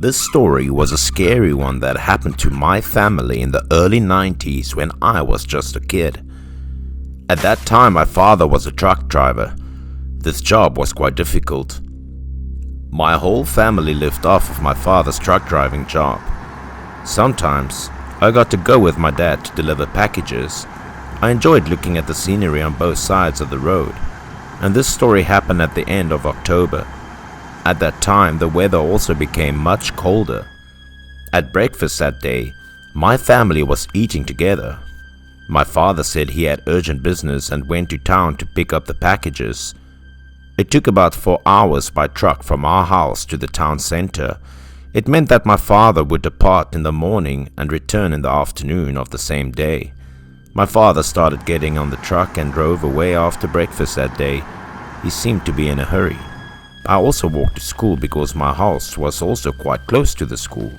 This story was a scary one that happened to my family in the early 90s when I was just a kid. At that time, my father was a truck driver. This job was quite difficult. My whole family lived off of my father's truck driving job. Sometimes, I got to go with my dad to deliver packages. I enjoyed looking at the scenery on both sides of the road, and this story happened at the end of October. At that time, the weather also became much colder. At breakfast that day, my family was eating together. My father said he had urgent business and went to town to pick up the packages. It took about 4 hours by truck from our house to the town center. It meant that my father would depart in the morning and return in the afternoon of the same day. My father started getting on the truck and drove away after breakfast that day. He seemed to be in a hurry. I also walked to school because my house was also quite close to the school.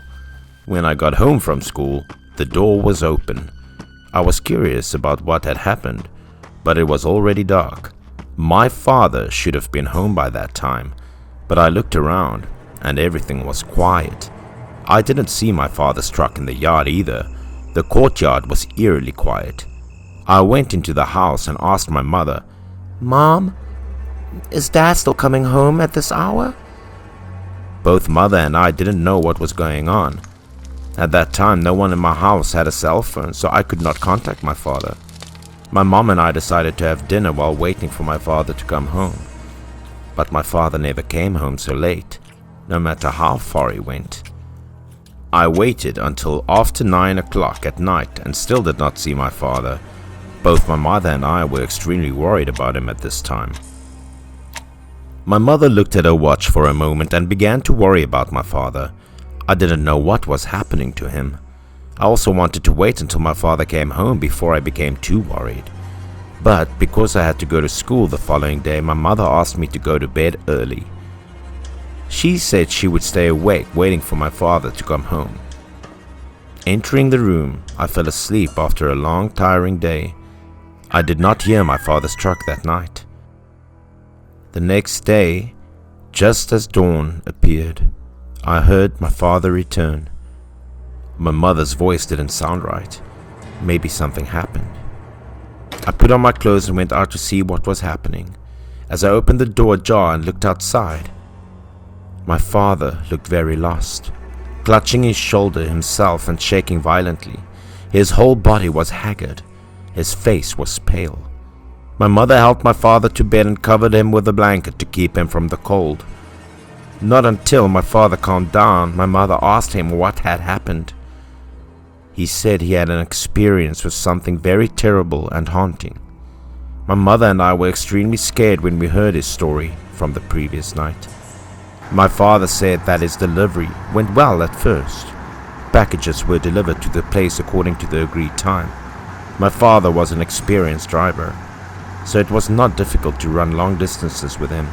When I got home from school, the door was open. I was curious about what had happened, but it was already dark. My father should have been home by that time, but I looked around and everything was quiet. I didn't see my father's truck in the yard either. The courtyard was eerily quiet. I went into the house and asked my mother, "Mom, is Dad still coming home at this hour?" Both mother and I didn't know what was going on. At that time, no one in my house had a cell phone, so I could not contact my father. My mom and I decided to have dinner while waiting for my father to come home. But my father never came home so late, no matter how far he went. I waited until after 9 o'clock at night and still did not see my father. Both my mother and I were extremely worried about him at this time. My mother looked at her watch for a moment and began to worry about my father. I didn't know what was happening to him. I also wanted to wait until my father came home before I became too worried. But because I had to go to school the following day, my mother asked me to go to bed early. She said she would stay awake waiting for my father to come home. Entering the room, I fell asleep after a long, tiring day. I did not hear my father's truck that night. The next day, just as dawn appeared, I heard my father return. My mother's voice didn't sound right. Maybe something happened. I put on my clothes and went out to see what was happening. As I opened the door ajar and looked outside, my father looked very lost, clutching his shoulder himself and shaking violently. His whole body was haggard. His face was pale. My mother helped my father to bed and covered him with a blanket to keep him from the cold. Not until my father calmed down, my mother asked him what had happened. He said he had an experience with something very terrible and haunting. My mother and I were extremely scared when we heard his story from the previous night. My father said that his delivery went well at first. Packages were delivered to the place according to the agreed time. My father was an experienced driver, so it was not difficult to run long distances with him.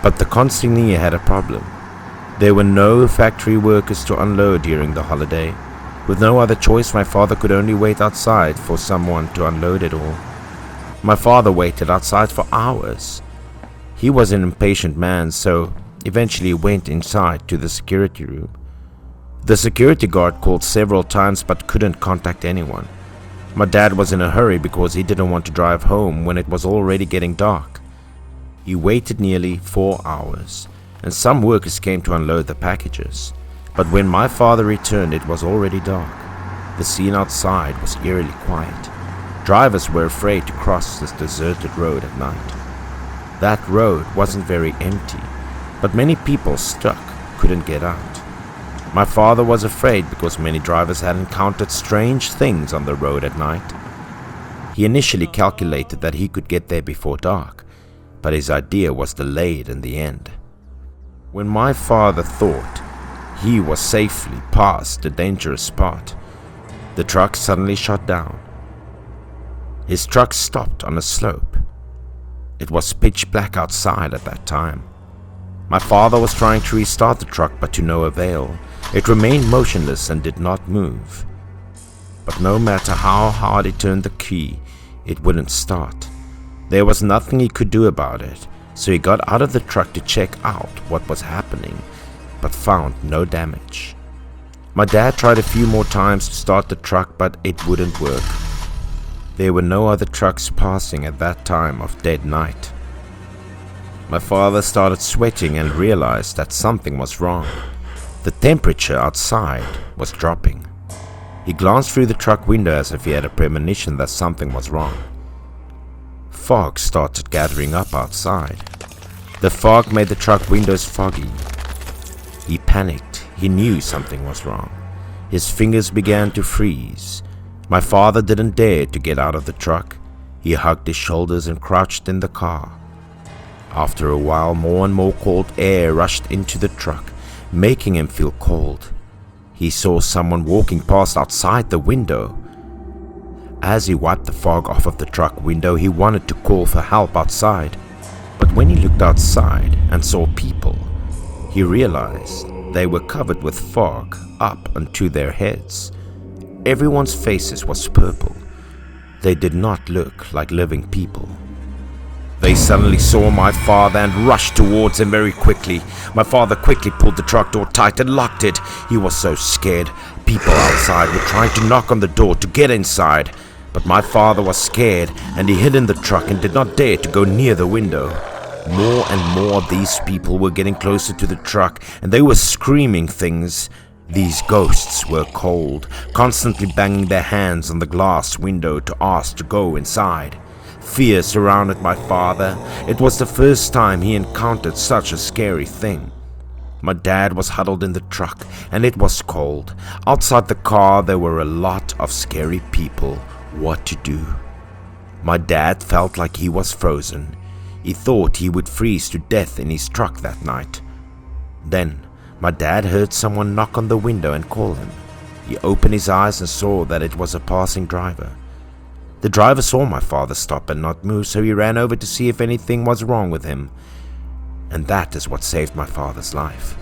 But the consignee had a problem. There were no factory workers to unload during the holiday. With no other choice, my father could only wait outside for someone to unload it all. My father waited outside for hours. He was an impatient man, so eventually went inside to the security room. The security guard called several times but couldn't contact anyone. My dad was in a hurry because he didn't want to drive home when it was already getting dark. He waited nearly 4 hours, and some workers came to unload the packages. But when my father returned, it was already dark. The scene outside was eerily quiet. Drivers were afraid to cross this deserted road at night. That road wasn't very empty, but many people stuck couldn't get out. My father was afraid because many drivers had encountered strange things on the road at night. He initially calculated that he could get there before dark, but his idea was delayed in the end. When my father thought he was safely past the dangerous spot, the truck suddenly shut down. His truck stopped on a slope. It was pitch black outside at that time. My father was trying to restart the truck, but to no avail. It remained motionless and did not move. But no matter how hard he turned the key, it wouldn't start. There was nothing he could do about it, so he got out of the truck to check out what was happening. but found no damage. My dad tried a few more times to start the truck, but it wouldn't work. There were no other trucks passing at that time of dead night. My father started sweating and realized that something was wrong. The temperature outside was dropping. He glanced through the truck window as if he had a premonition that something was wrong. Fog started gathering up outside. The fog made the truck windows foggy. He panicked. He knew something was wrong. His fingers began to freeze. My father didn't dare to get out of the truck. He hugged his shoulders and crouched in the car. After a while, more and more cold air rushed into the truck, making him feel cold. He saw someone walking past outside the window. As he wiped the fog off of the truck window, he wanted to call for help outside. But when he looked outside and saw people, he realized they were covered with fog up onto their heads. Everyone's faces was purple. They did not look like living people. They suddenly saw my father and rushed towards him very quickly. My father quickly pulled the truck door tight and locked it. He was so scared. People outside were trying to knock on the door to get inside. But my father was scared and he hid in the truck and did not dare to go near the window. More and more of these people were getting closer to the truck and they were screaming things. These ghosts were cold, constantly banging their hands on the glass window to ask to go inside. Fear surrounded my father. It was the first time he encountered such a scary thing. My dad was huddled in the truck and it was cold. Outside the car there were a lot of scary people. What to do? My dad felt like he was frozen. He thought he would freeze to death in his truck that night. Then my dad heard someone knock on the window and call him. He opened his eyes and saw that it was a passing driver. The driver saw my father stop and not move, so he ran over to see if anything was wrong with him. And that is what saved my father's life.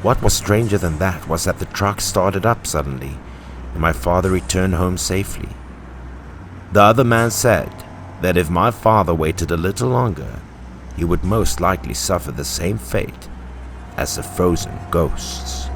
What was stranger than that was that the truck started up suddenly, and my father returned home safely. The other man said that if my father waited a little longer, he would most likely suffer the same fate as the frozen ghosts.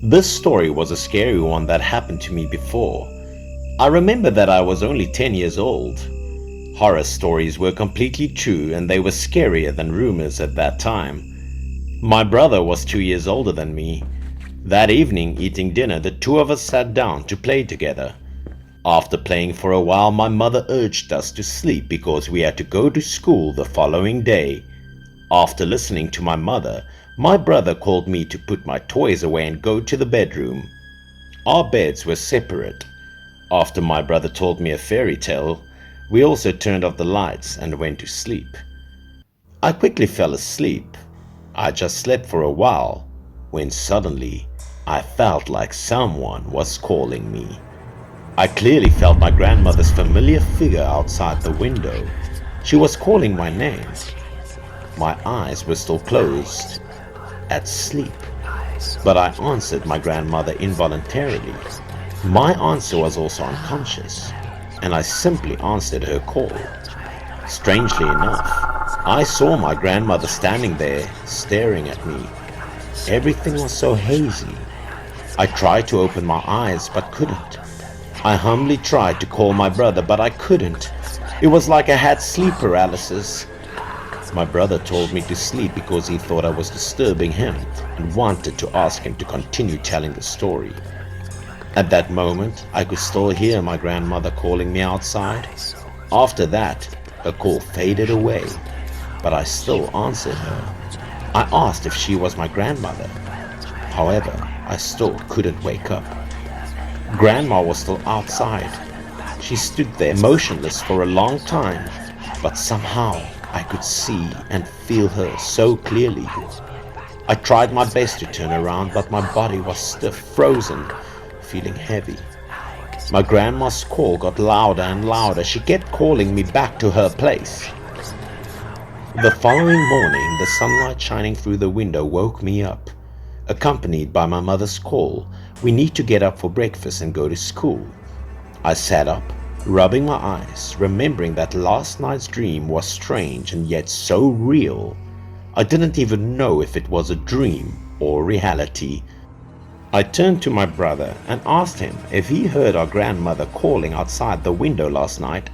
This story was a scary one that happened to me before. I remember that I was only 10 years old. Horror stories were completely true and they were scarier than rumors at that time. My brother was 2 years older than me. That evening, eating dinner, the two of us sat down to play together. After playing for a while, my mother urged us to sleep because we had to go to school the following day. After listening to my mother, my brother called me to put my toys away and go to the bedroom. Our beds were separate. After my brother told me a fairy tale, we also turned off the lights and went to sleep. I quickly fell asleep. I just slept for a while when suddenly I felt like someone was calling me. I clearly felt my grandmother's familiar figure outside the window. She was calling my name. My eyes were still closed, at sleep, but I answered my grandmother involuntarily. My answer was also unconscious, and I simply answered her call. Strangely enough, I saw my grandmother standing there, staring at me. Everything was so hazy. I tried to open my eyes, but couldn't. I humbly tried to call my brother, but I couldn't. It was like I had sleep paralysis. My brother told me to sleep because he thought I was disturbing him and wanted to ask him to continue telling the story. At that moment, I could still hear my grandmother calling me outside. After that, her call faded away, but I still answered her. I asked if she was my grandmother. However, I still couldn't wake up. Grandma was still outside. She stood there motionless for a long time, but somehow I could see and feel her so clearly. I tried my best to turn around, but my body was stiff, frozen, feeling heavy. My grandma's call got louder and louder. She kept calling me back to her place. The following morning, the sunlight shining through the window woke me up, accompanied by my mother's call. We need to get up for breakfast and go to school. I sat up, rubbing my eyes, remembering that last night's dream was strange and yet so real. I didn't even know if it was a dream or reality. I turned to my brother and asked him if he heard our grandmother calling outside the window last night.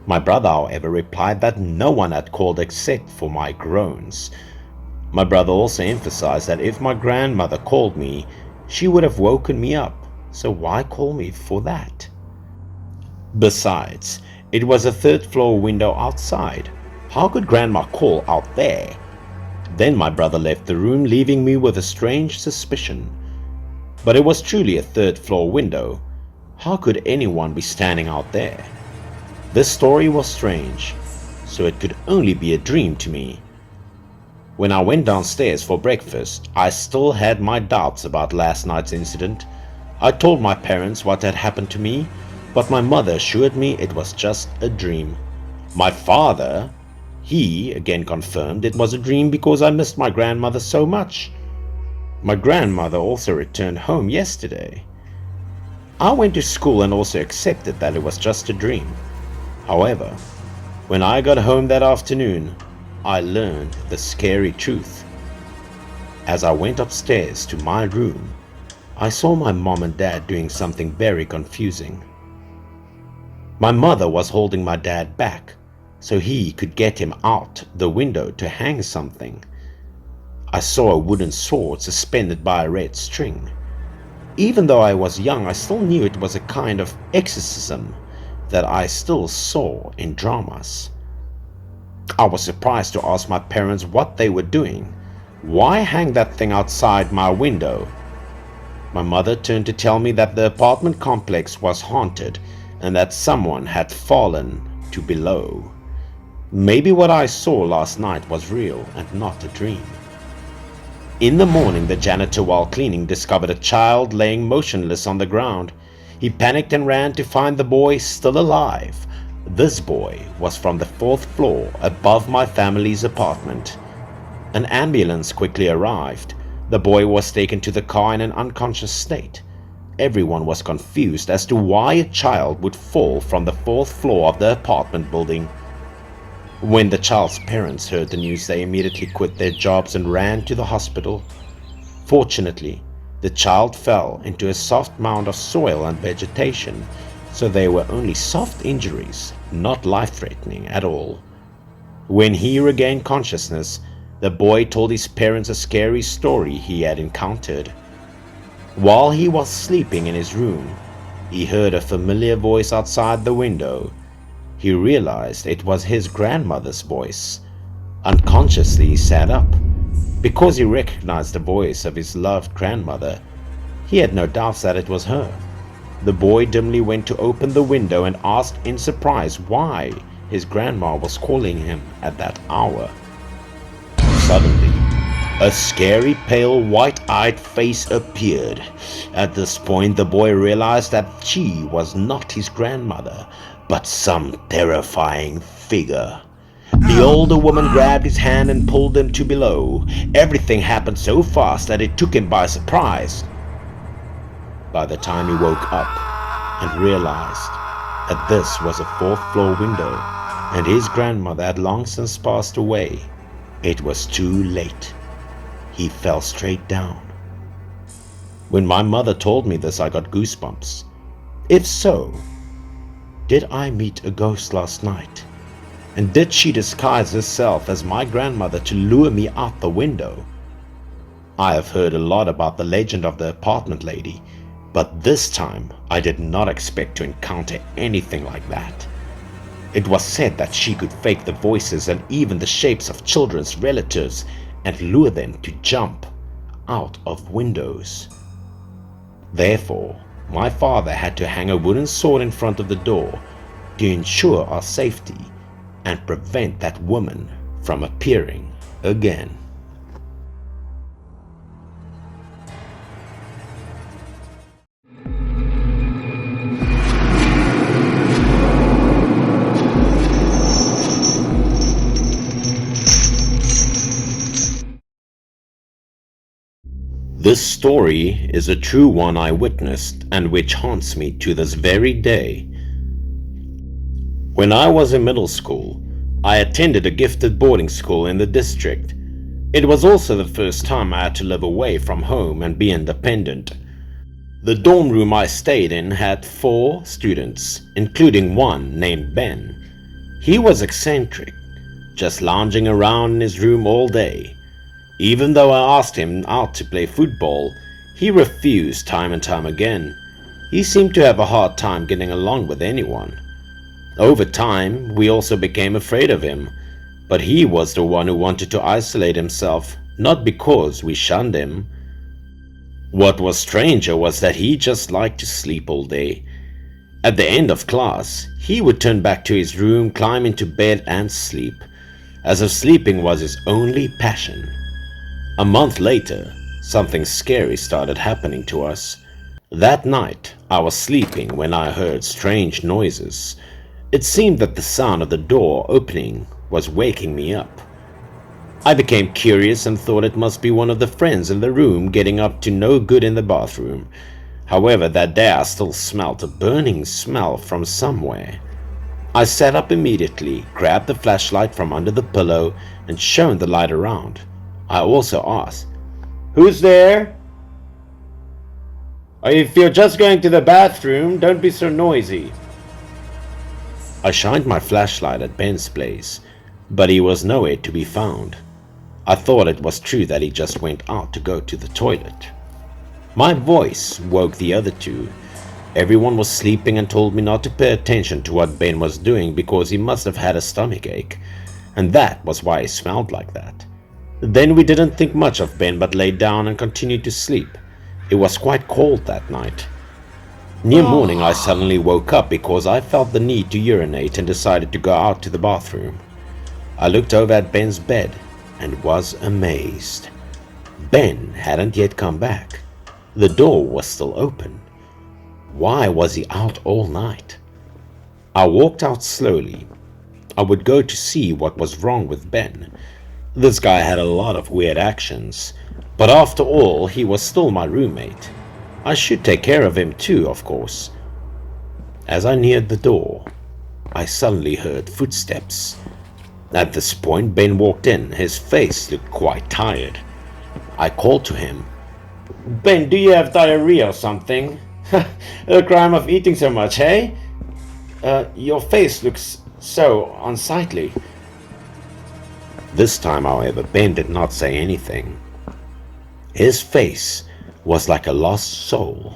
My brother, however, replied that no one had called except for my groans. My brother also emphasized that if my grandmother called me, she would have woken me up, so why call me for that? Besides, it was a third-floor window outside. How could grandma call out there? Then my brother left the room, leaving me with a strange suspicion. But it was truly a third-floor window. How could anyone be standing out there? This story was strange, so it could only be a dream to me. When I went downstairs for breakfast, I still had my doubts about last night's incident. I told my parents what had happened to me, but my mother assured me it was just a dream. My father, he again confirmed it was a dream because I missed my grandmother so much. My grandmother also returned home yesterday. I went to school and also accepted that it was just a dream. However, when I got home that afternoon, I learned the scary truth. As I went upstairs to my room, I saw my mom and dad doing something very confusing. My mother was holding my dad back so he could get him out the window to hang something. I saw a wooden sword suspended by a red string. Even though I was young, I still knew it was a kind of exorcism that I still saw in dramas. I was surprised to ask my parents what they were doing. Why hang that thing outside my window? My mother turned to tell me that the apartment complex was haunted and that someone had fallen to below. Maybe what I saw last night was real and not a dream. In the morning, the janitor, while cleaning, discovered a child laying motionless on the ground. He panicked and ran to find the boy still alive. This boy was from the 4th floor above my family's apartment. An ambulance quickly arrived. The boy was taken to the car in an unconscious state. Everyone was confused as to why a child would fall from the 4th floor of the apartment building. When the child's parents heard the news, they immediately quit their jobs and ran to the hospital. Fortunately, the child fell into a soft mound of soil and vegetation, so they were only soft injuries, not life-threatening at all. When he regained consciousness, the boy told his parents a scary story he had encountered. While he was sleeping in his room, he heard a familiar voice outside the window. He realized it was his grandmother's voice. Unconsciously, he sat up. Because he recognized the voice of his loved grandmother, he had no doubts that it was her. The boy dimly went to open the window and asked in surprise why his grandma was calling him at that hour. Suddenly, a scary, pale, white-eyed face appeared. At this point, the boy realized that she was not his grandmother, but some terrifying figure. The older woman grabbed his hand and pulled him to below. Everything happened so fast that it took him by surprise. By the time he woke up and realized that this was a 4th floor window and his grandmother had long since passed away, it was too late. He fell straight down. When my mother told me this, I got goosebumps. If so, did I meet a ghost last night? And did she disguise herself as my grandmother to lure me out the window? I have heard a lot about the legend of the apartment lady, but this time I did not expect to encounter anything like that. It was said that she could fake the voices and even the shapes of children's relatives and lure them to jump out of windows. Therefore, my father had to hang a wooden sword in front of the door to ensure our safety, and prevent that woman from appearing again. This story is a true one I witnessed and which haunts me to this very day. When I was in middle school, I attended a gifted boarding school in the district. It was also the first time I had to live away from home and be independent. The dorm room I stayed in had 4 students, including one named Ben. He was eccentric, just lounging around in his room all day. Even though I asked him out to play football, he refused time and time again. He seemed to have a hard time getting along with anyone. Over time, we also became afraid of him, but he was the one who wanted to isolate himself, not because we shunned him. What was stranger was that he just liked to sleep all day. At the end of class, he would turn back to his room, climb into bed and sleep, as if sleeping was his only passion. A month later, something scary started happening to us. That night, I was sleeping when I heard strange noises. It seemed that the sound of the door opening was waking me up. I became curious and thought it must be one of the friends in the room getting up to no good in the bathroom. However, that day I still smelt a burning smell from somewhere. I sat up immediately, grabbed the flashlight from under the pillow, and shone the light around. I also asked, "Who's there? If you're just going to the bathroom, don't be so noisy." I shined my flashlight at Ben's place, but he was nowhere to be found. I thought it was true that he just went out to go to the toilet. My voice woke the other 2. Everyone was sleeping and told me not to pay attention to what Ben was doing because he must have had a stomachache, and that was why he smelled like that. Then we didn't think much of Ben but laid down and continued to sleep. It was quite cold that night. Near morning I suddenly woke up because I felt the need to urinate and decided to go out to the bathroom. I looked over at Ben's bed and was amazed. Ben hadn't yet come back. The door was still open. Why was he out all night? I walked out slowly. I would go to see what was wrong with Ben. This guy had a lot of weird actions, but after all, he was still my roommate. I should take care of him too, of course. As I neared the door, I suddenly heard footsteps. At this point, Ben walked in. His face looked quite tired. I called to him. "Ben, do you have diarrhea or something? The crime of eating so much, hey? Your face looks so unsightly." This time, however, Ben did not say anything. His face was like a lost soul,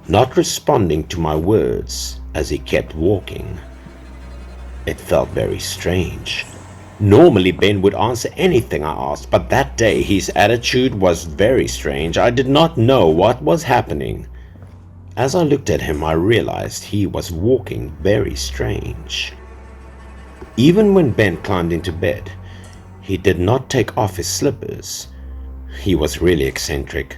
not responding to my words as he kept walking. It felt very strange. Normally, Ben would answer anything I asked, but that day his attitude was very strange. I did not know what was happening. As I looked at him, I realized he was walking very strange. Even when Ben climbed into bed, he did not take off his slippers. He was really eccentric.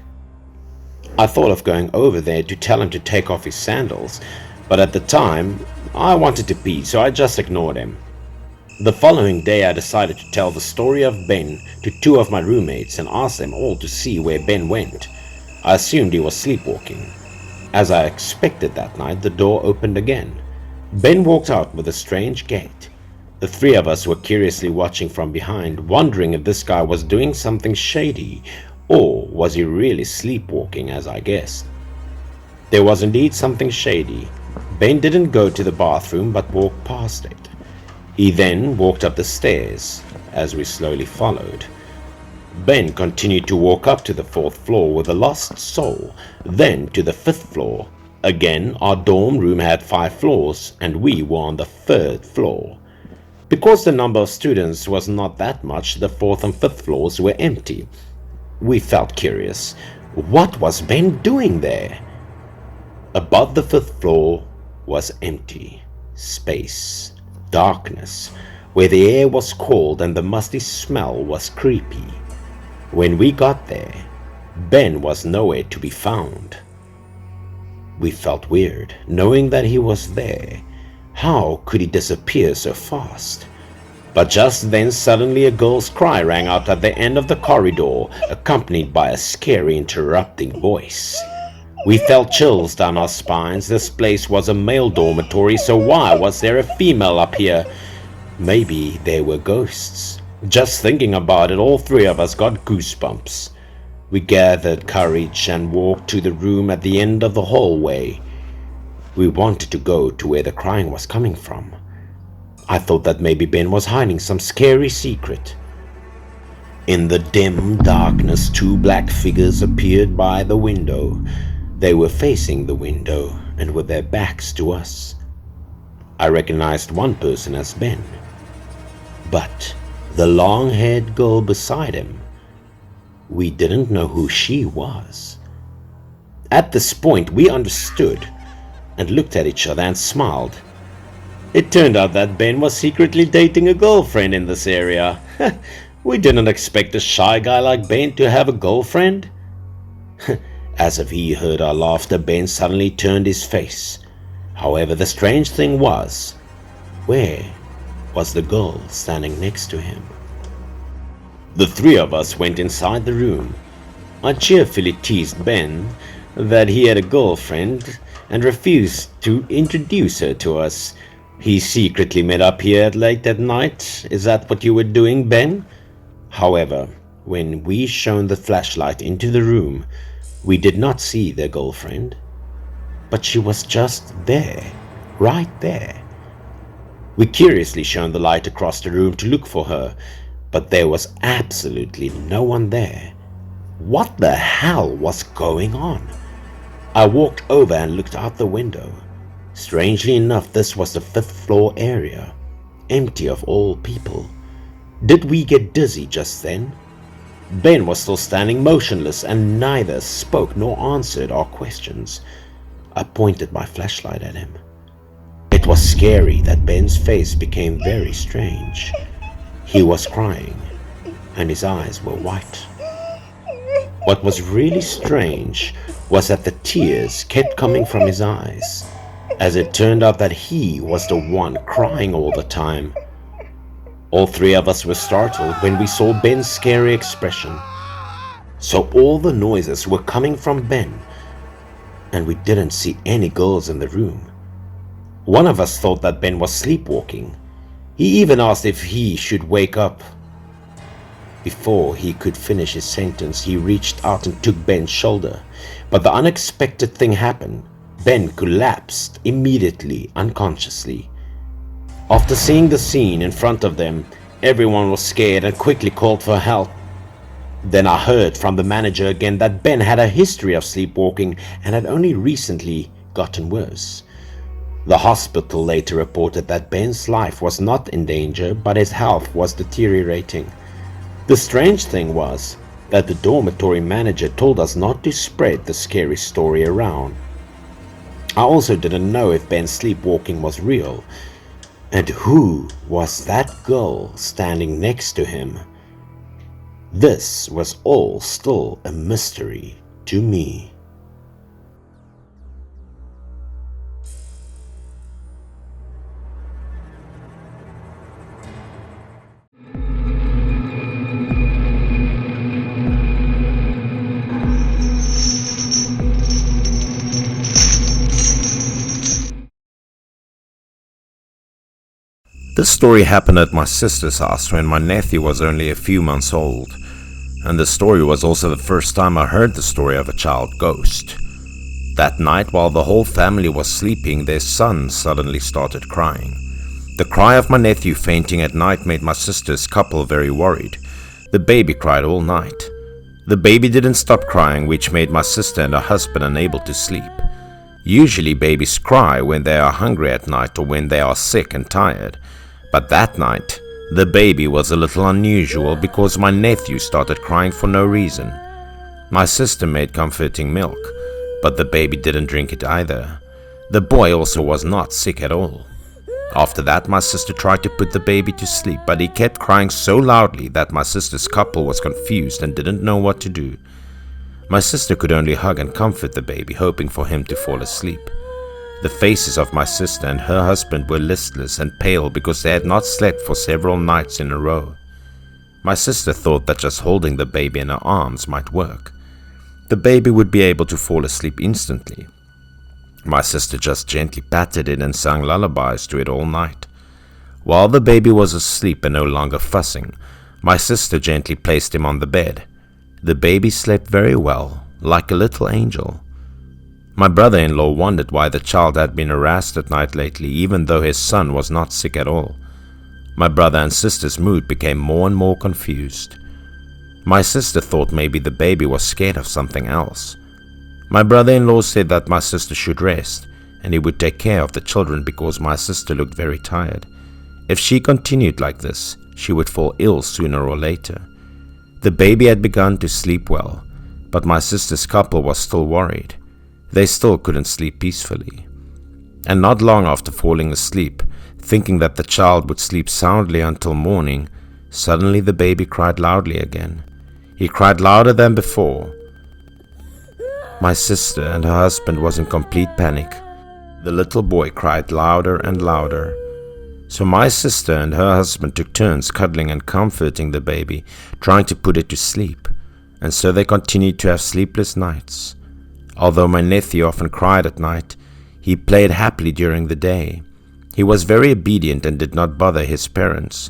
I thought of going over there to tell him to take off his sandals, but at the time, I wanted to pee, so I just ignored him. The following day, I decided to tell the story of Ben to 2 of my roommates and ask them all to see where Ben went. I assumed he was sleepwalking. As I expected that night, the door opened again. Ben walked out with a strange gait. The 3 of us were curiously watching from behind, wondering if this guy was doing something shady, or was he really sleepwalking as I guessed. There was indeed something shady. Ben didn't go to the bathroom but walked past it. He then walked up the stairs, as we slowly followed. Ben continued to walk up to the 4th floor with a lost soul, then to the 5th floor. Again, our dorm room had 5 floors, and we were on the 3rd floor. Because the number of students was not that much, the 4th and 5th floors were empty. We felt curious. What was Ben doing there? Above the 5th floor was empty. Space. Darkness. where the air was cold and the musty smell was creepy. When we got there, Ben was nowhere to be found. We felt weird, knowing that he was there. How could he disappear so fast? But just then suddenly a girl's cry rang out at the end of the corridor, accompanied by a scary interrupting voice. We felt chills down our spines. This place was a male dormitory, so why was there a female up here? Maybe they were ghosts. Just thinking about it, all three of us got goosebumps. We gathered courage and walked to the room at the end of the hallway. We wanted to go to where the crying was coming from. I thought that maybe Ben was hiding some scary secret. In the dim darkness, two black figures appeared by the window. They were facing the window and with their backs to us. I recognized one person as Ben, but the long-haired girl beside him, we didn't know who she was. At this point, we understood and looked at each other and smiled. It turned out that Ben was secretly dating a girlfriend in this area. We didn't expect a shy guy like Ben to have a girlfriend. As if he heard our laughter, Ben suddenly turned his face. However, the strange thing was, where was the girl standing next to him? The three of us went inside the room. I cheerfully teased Ben that he had a girlfriend and refused to introduce her to us. He secretly met up here late at night. Is that what you were doing, Ben? However, when we shone the flashlight into the room, we did not see their girlfriend, but she was just there, right there. We curiously shone the light across the room to look for her, but there was absolutely no one there. What the hell was going on? I walked over and looked out the window. Strangely enough, this was the 5th floor area, empty of all people. Did we get dizzy just then? Ben was still standing motionless and neither spoke nor answered our questions. I pointed my flashlight at him. It was scary that Ben's face became very strange. He was crying and his eyes were white. What was really strange was that the tears kept coming from his eyes, as it turned out that he was the one crying all the time. All three of us were startled when we saw Ben's scary expression. So all the noises were coming from Ben, and we didn't see any girls in the room. One of us thought that Ben was sleepwalking. He even asked if he should wake up. Before he could finish his sentence, he reached out and took Ben's shoulder. But the unexpected thing happened. Ben collapsed immediately, unconsciously. After seeing the scene in front of them, everyone was scared and quickly called for help. Then I heard from the manager again that Ben had a history of sleepwalking and had only recently gotten worse. The hospital later reported that Ben's life was not in danger, but his health was deteriorating. The strange thing was that the dormitory manager told us not to spread the scary story around. I also didn't know if Ben's sleepwalking was real. And who was that girl standing next to him? This was all still a mystery to me. This story happened at my sister's house when my nephew was only a few months old, and the story was also the first time I heard the story of a child ghost. That night, while the whole family was sleeping, their son suddenly started crying. The cry of my nephew fainting at night made my sister's couple very worried. The baby cried all night. The baby didn't stop crying, which made my sister and her husband unable to sleep. Usually babies cry when they are hungry at night or when they are sick and tired. But that night, the baby was a little unusual because my nephew started crying for no reason. My sister made comforting milk, but the baby didn't drink it either. The boy also was not sick at all. After that, my sister tried to put the baby to sleep, but he kept crying so loudly that my sister's couple was confused and didn't know what to do. My sister could only hug and comfort the baby, hoping for him to fall asleep. The faces of my sister and her husband were listless and pale because they had not slept for several nights in a row. My sister thought that just holding the baby in her arms might work. The baby would be able to fall asleep instantly. My sister just gently patted it and sang lullabies to it all night. While the baby was asleep and no longer fussing, my sister gently placed him on the bed. The baby slept very well, like a little angel. My brother-in-law wondered why the child had been harassed at night lately, even though his son was not sick at all. My brother and sister's mood became more and more confused. My sister thought maybe the baby was scared of something else. My brother-in-law said that my sister should rest and he would take care of the children because my sister looked very tired. If she continued like this, she would fall ill sooner or later. The baby had begun to sleep well, but my sister's couple was still worried. They still couldn't sleep peacefully. And not long after falling asleep, thinking that the child would sleep soundly until morning, suddenly the baby cried loudly again. He cried louder than before. My sister and her husband was in complete panic. The little boy cried louder and louder. So my sister and her husband took turns cuddling and comforting the baby, trying to put it to sleep, and so they continued to have sleepless nights. Although my nephew often cried at night, he played happily during the day. He was very obedient and did not bother his parents.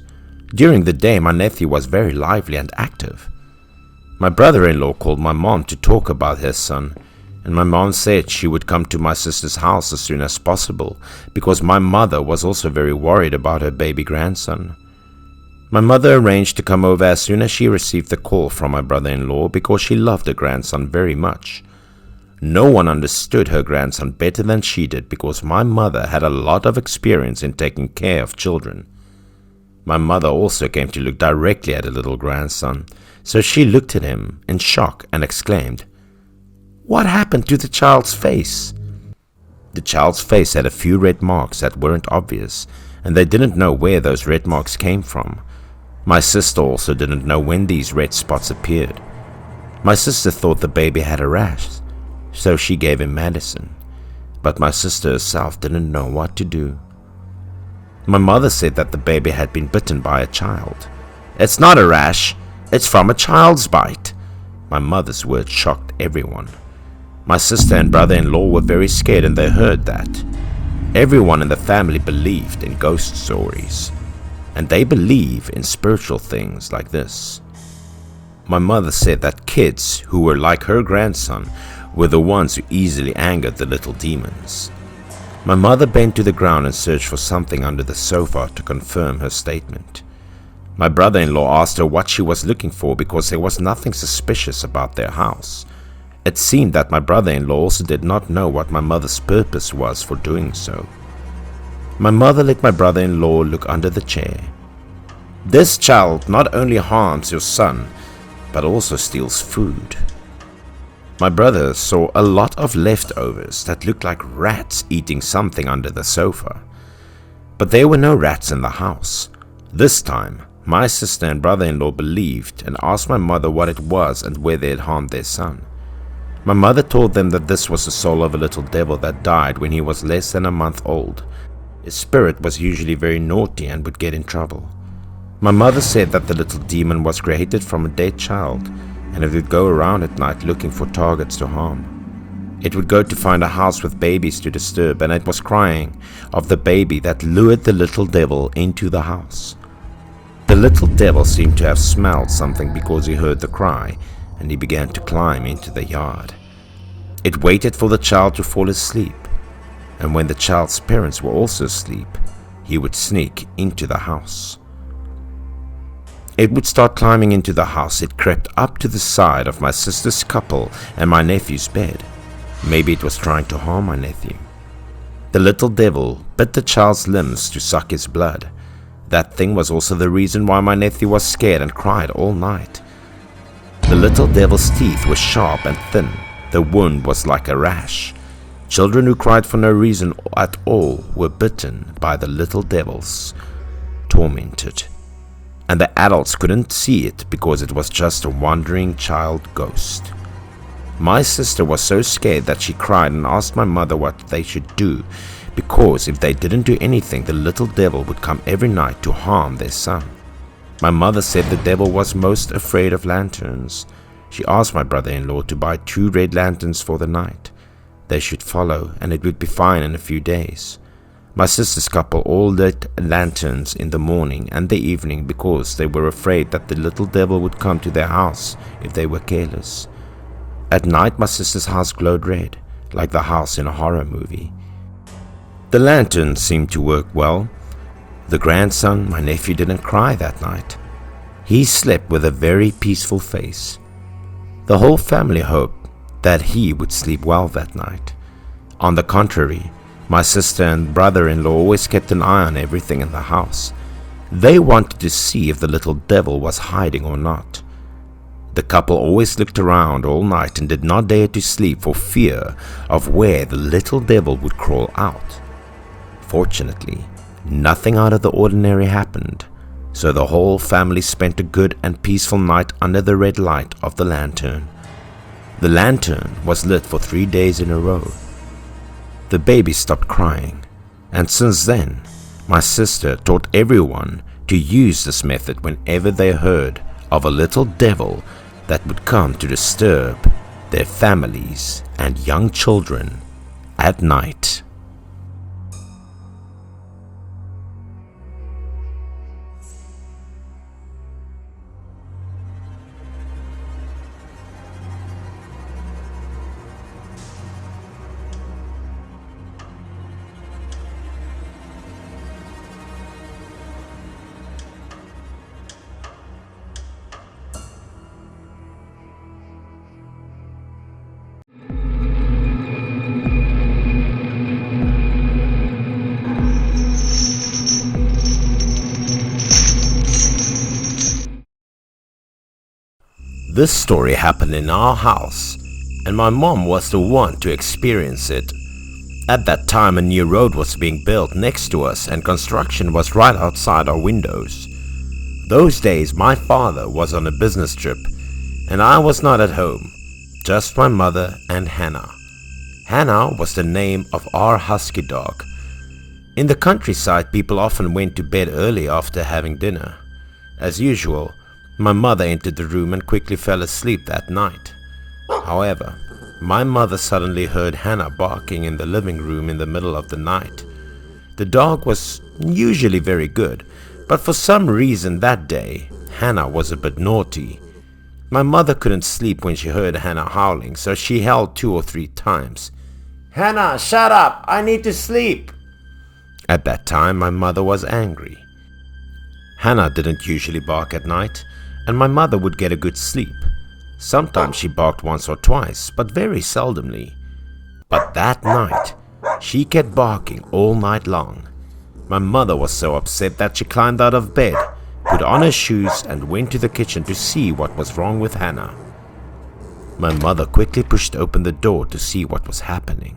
During the day, my nephew was very lively and active. My brother-in-law called my mom to talk about his son, and my mom said she would come to my sister's house as soon as possible because my mother was also very worried about her baby grandson. My mother arranged to come over as soon as she received the call from my brother-in-law because she loved her grandson very much. No one understood her grandson better than she did because my mother had a lot of experience in taking care of children. My mother also came to look directly at her little grandson, so she looked at him in shock and exclaimed, "What happened to the child's face?" The child's face had a few red marks that weren't obvious, and they didn't know where those red marks came from. My sister also didn't know when these red spots appeared. My sister thought the baby had a rash, so she gave him medicine, but my sister herself didn't know what to do. My mother said that the baby had been bitten by a child. "It's not a rash, it's from a child's bite." My mother's words shocked everyone. My sister and brother-in-law were very scared and they heard that. Everyone in the family believed in ghost stories, and they believe in spiritual things like this. My mother said that kids who were like her grandson were the ones who easily angered the little demons. My mother bent to the ground and searched for something under the sofa to confirm her statement. My brother-in-law asked her what she was looking for because there was nothing suspicious about their house. It seemed that my brother-in-law also did not know what my mother's purpose was for doing so. My mother let my brother-in-law look under the chair. "This child not only harms your son, but also steals food." My brother saw a lot of leftovers that looked like rats eating something under the sofa. But there were no rats in the house. This time, my sister and brother-in-law believed and asked my mother what it was and where they had harmed their son. My mother told them that this was the soul of a little devil that died when he was less than a month old. His spirit was usually very naughty and would get in trouble. My mother said that the little demon was created from a dead child, and it would go around at night looking for targets to harm. It would go to find a house with babies to disturb, and it was crying of the baby that lured the little devil into the house. The little devil seemed to have smelled something because he heard the cry, and he began to climb into the yard. It waited for the child to fall asleep, and when the child's parents were also asleep, he would sneak into the house. It would start climbing into the house. It crept up to the side of my sister's couple and my nephew's bed. Maybe it was trying to harm my nephew. The little devil bit the child's limbs to suck his blood. That thing was also the reason why my nephew was scared and cried all night. The little devil's teeth were sharp and thin. The wound was like a rash. Children who cried for no reason at all were bitten by the little devils, tormented. And the adults couldn't see it because it was just a wandering child ghost. My sister was so scared that she cried and asked my mother what they should do, because if they didn't do anything, the little devil would come every night to harm their son. My mother said the devil was most afraid of lanterns. She asked my brother-in-law to buy 2 red lanterns for the night. They should follow and it would be fine in a few days. My sister's couple all lit lanterns in the morning and the evening because they were afraid that the little devil would come to their house if they were careless. At night my sister's house glowed red, like the house in a horror movie. The lanterns seemed to work well. The grandson, my nephew, didn't cry that night. He slept with a very peaceful face. The whole family hoped that he would sleep well that night. On the contrary, my sister and brother-in-law always kept an eye on everything in the house. They wanted to see if the little devil was hiding or not. The couple always looked around all night and did not dare to sleep for fear of where the little devil would crawl out. Fortunately, nothing out of the ordinary happened, so the whole family spent a good and peaceful night under the red light of the lantern. The lantern was lit for 3 days in a row. The baby stopped crying, and since then, my sister taught everyone to use this method whenever they heard of a little devil that would come to disturb their families and young children at night. This story happened in our house, and my mom was the one to experience it. At that time, a new road was being built next to us and construction was right outside our windows. Those days, my father was on a business trip and I was not at home, just my mother and Hannah. Hannah was the name of our husky dog. In the countryside, people often went to bed early after having dinner. As usual, my mother entered the room and quickly fell asleep that night. However, my mother suddenly heard Hannah barking in the living room in the middle of the night. The dog was usually very good, but for some reason that day, Hannah was a bit naughty. My mother couldn't sleep when she heard Hannah howling, so she howled 2 or 3 times. "Hannah, shut up! I need to sleep!" At that time, my mother was angry. Hannah didn't usually bark at night, and my mother would get a good sleep. Sometimes she barked once or twice, but very seldomly. But that night, she kept barking all night long. My mother was so upset that she climbed out of bed, put on her shoes, and went to the kitchen to see what was wrong with Hannah. My mother quickly pushed open the door to see what was happening.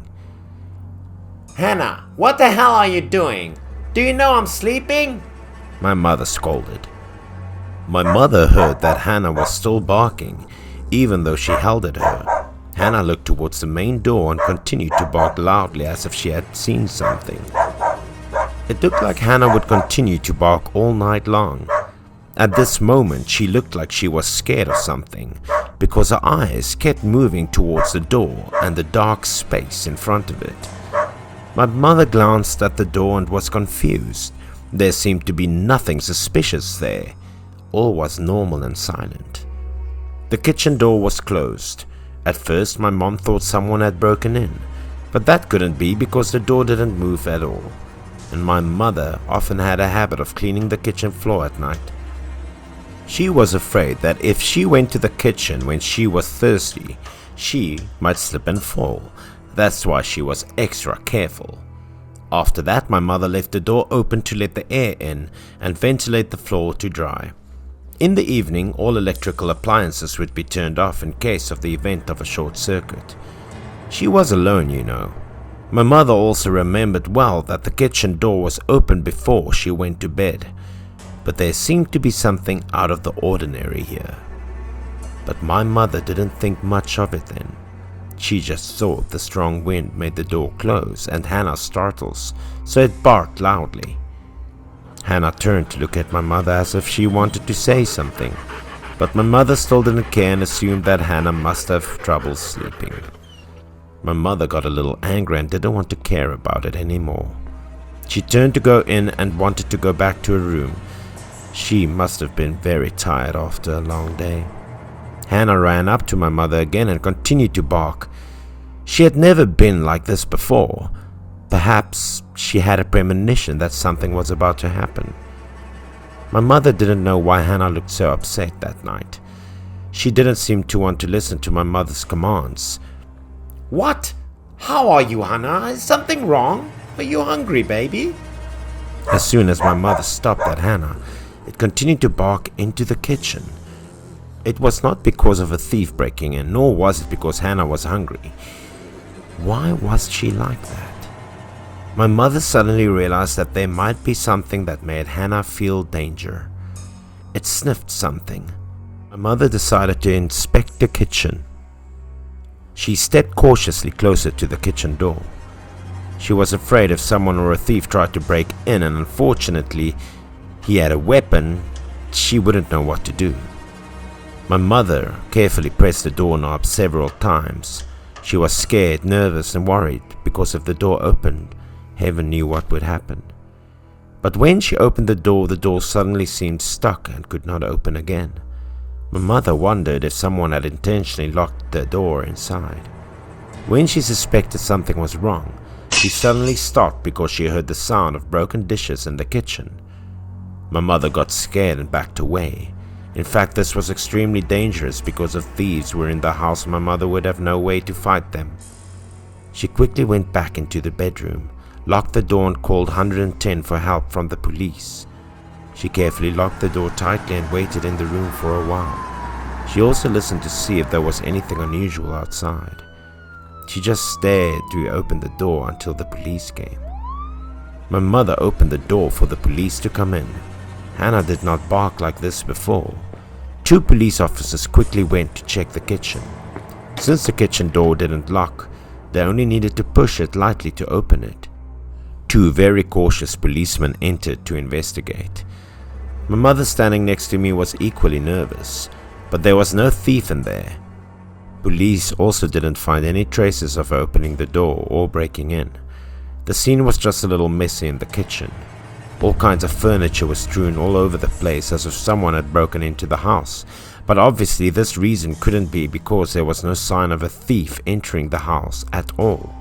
"Hannah, what the hell are you doing? Do you know I'm sleeping?" My mother scolded. My mother heard that Hannah was still barking, even though she held at her. Hannah looked towards the main door and continued to bark loudly as if she had seen something. It looked like Hannah would continue to bark all night long. At this moment, she looked like she was scared of something, because her eyes kept moving towards the door and the dark space in front of it. My mother glanced at the door and was confused. There seemed to be nothing suspicious there. All was normal and silent. The kitchen door was closed. At first, my mom thought someone had broken in, but that couldn't be because the door didn't move at all. And my mother often had a habit of cleaning the kitchen floor at night. She was afraid that if she went to the kitchen when she was thirsty, she might slip and fall. That's why she was extra careful. After that, my mother left the door open to let the air in and ventilate the floor to dry. In the evening, all electrical appliances would be turned off in case of the event of a short circuit. She was alone, you know. My mother also remembered well that the kitchen door was open before she went to bed, but there seemed to be something out of the ordinary here. But my mother didn't think much of it then. She just thought the strong wind made the door close and Hannah startles, so it barked loudly. Hannah turned to look at my mother as if she wanted to say something, but my mother still didn't care and assumed that Hannah must have trouble sleeping. My mother got a little angry and didn't want to care about it anymore. She turned to go in and wanted to go back to her room. She must have been very tired after a long day. Hannah ran up to my mother again and continued to bark. She had never been like this before. Perhaps she had a premonition that something was about to happen. My mother didn't know why Hannah looked so upset that night. She didn't seem to want to listen to my mother's commands. "What? How are you, Hannah? Is something wrong? Are you hungry, baby?" As soon as my mother stopped at Hannah, it continued to bark into the kitchen. It was not because of a thief breaking in, nor was it because Hannah was hungry. Why was she like that? My mother suddenly realized that there might be something that made Hannah feel danger. It sniffed something. My mother decided to inspect the kitchen. She stepped cautiously closer to the kitchen door. She was afraid if someone or a thief tried to break in, and unfortunately he had a weapon, she wouldn't know what to do. My mother carefully pressed the doorknob several times. She was scared, nervous and worried because if the door opened, heaven knew what would happen. But when she opened the door suddenly seemed stuck and could not open again. My mother wondered if someone had intentionally locked the door inside. When she suspected something was wrong, she suddenly stopped because she heard the sound of broken dishes in the kitchen. My mother got scared and backed away. In fact, this was extremely dangerous because if thieves were in the house, my mother would have no way to fight them. She quickly went back into the bedroom, locked the door and called 110 for help from the police. She carefully locked the door tightly and waited in the room for a while. She also listened to see if there was anything unusual outside. She just stared to open the door until the police came. My mother opened the door for the police to come in. Hannah did not bark like this before. 2 police officers quickly went to check the kitchen. Since the kitchen door didn't lock, they only needed to push it lightly to open it. 2 very cautious policemen entered to investigate. My mother standing next to me was equally nervous, but there was no thief in there. Police also didn't find any traces of opening the door or breaking in. The scene was just a little messy in the kitchen. All kinds of furniture was strewn all over the place as if someone had broken into the house, but obviously this reason couldn't be because there was no sign of a thief entering the house at all,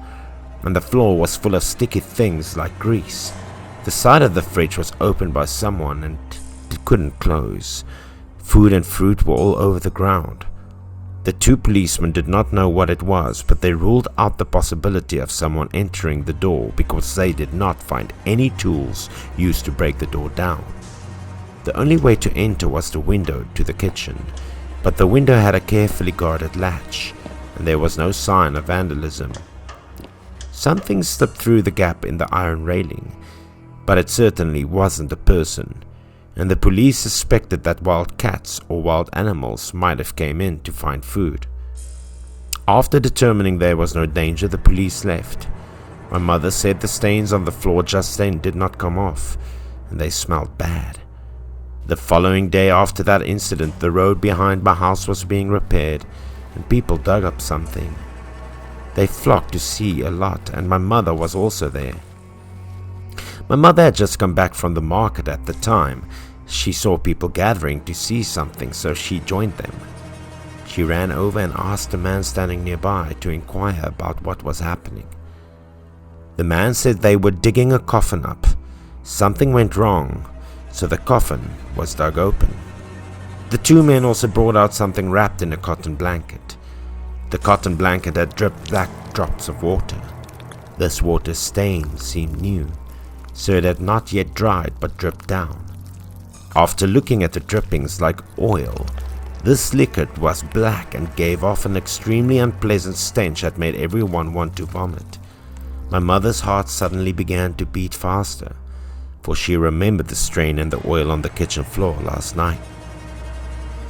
and the floor was full of sticky things like grease. The side of the fridge was opened by someone and it couldn't close. Food and fruit were all over the ground. The 2 policemen did not know what it was, but they ruled out the possibility of someone entering the door because they did not find any tools used to break the door down. The only way to enter was the window to the kitchen, but the window had a carefully guarded latch, and there was no sign of vandalism. Something slipped through the gap in the iron railing, but it certainly wasn't a person, and the police suspected that wild cats or wild animals might have came in to find food. After determining there was no danger, the police left. My mother said the stains on the floor just then did not come off, and they smelled bad. The following day after that incident, the road behind my house was being repaired, and people dug up something. They flocked to see a lot, and my mother was also there. My mother had just come back from the market at the time. She saw people gathering to see something, so she joined them. She ran over and asked a man standing nearby to inquire about what was happening. The man said they were digging a coffin up. Something went wrong, so the coffin was dug open. The 2 men also brought out something wrapped in a cotton blanket. The cotton blanket had dripped black drops of water. This water stain seemed new, so it had not yet dried but dripped down. After looking at the drippings like oil, this liquid was black and gave off an extremely unpleasant stench that made everyone want to vomit. My mother's heart suddenly began to beat faster, for she remembered the stain in the oil on the kitchen floor last night.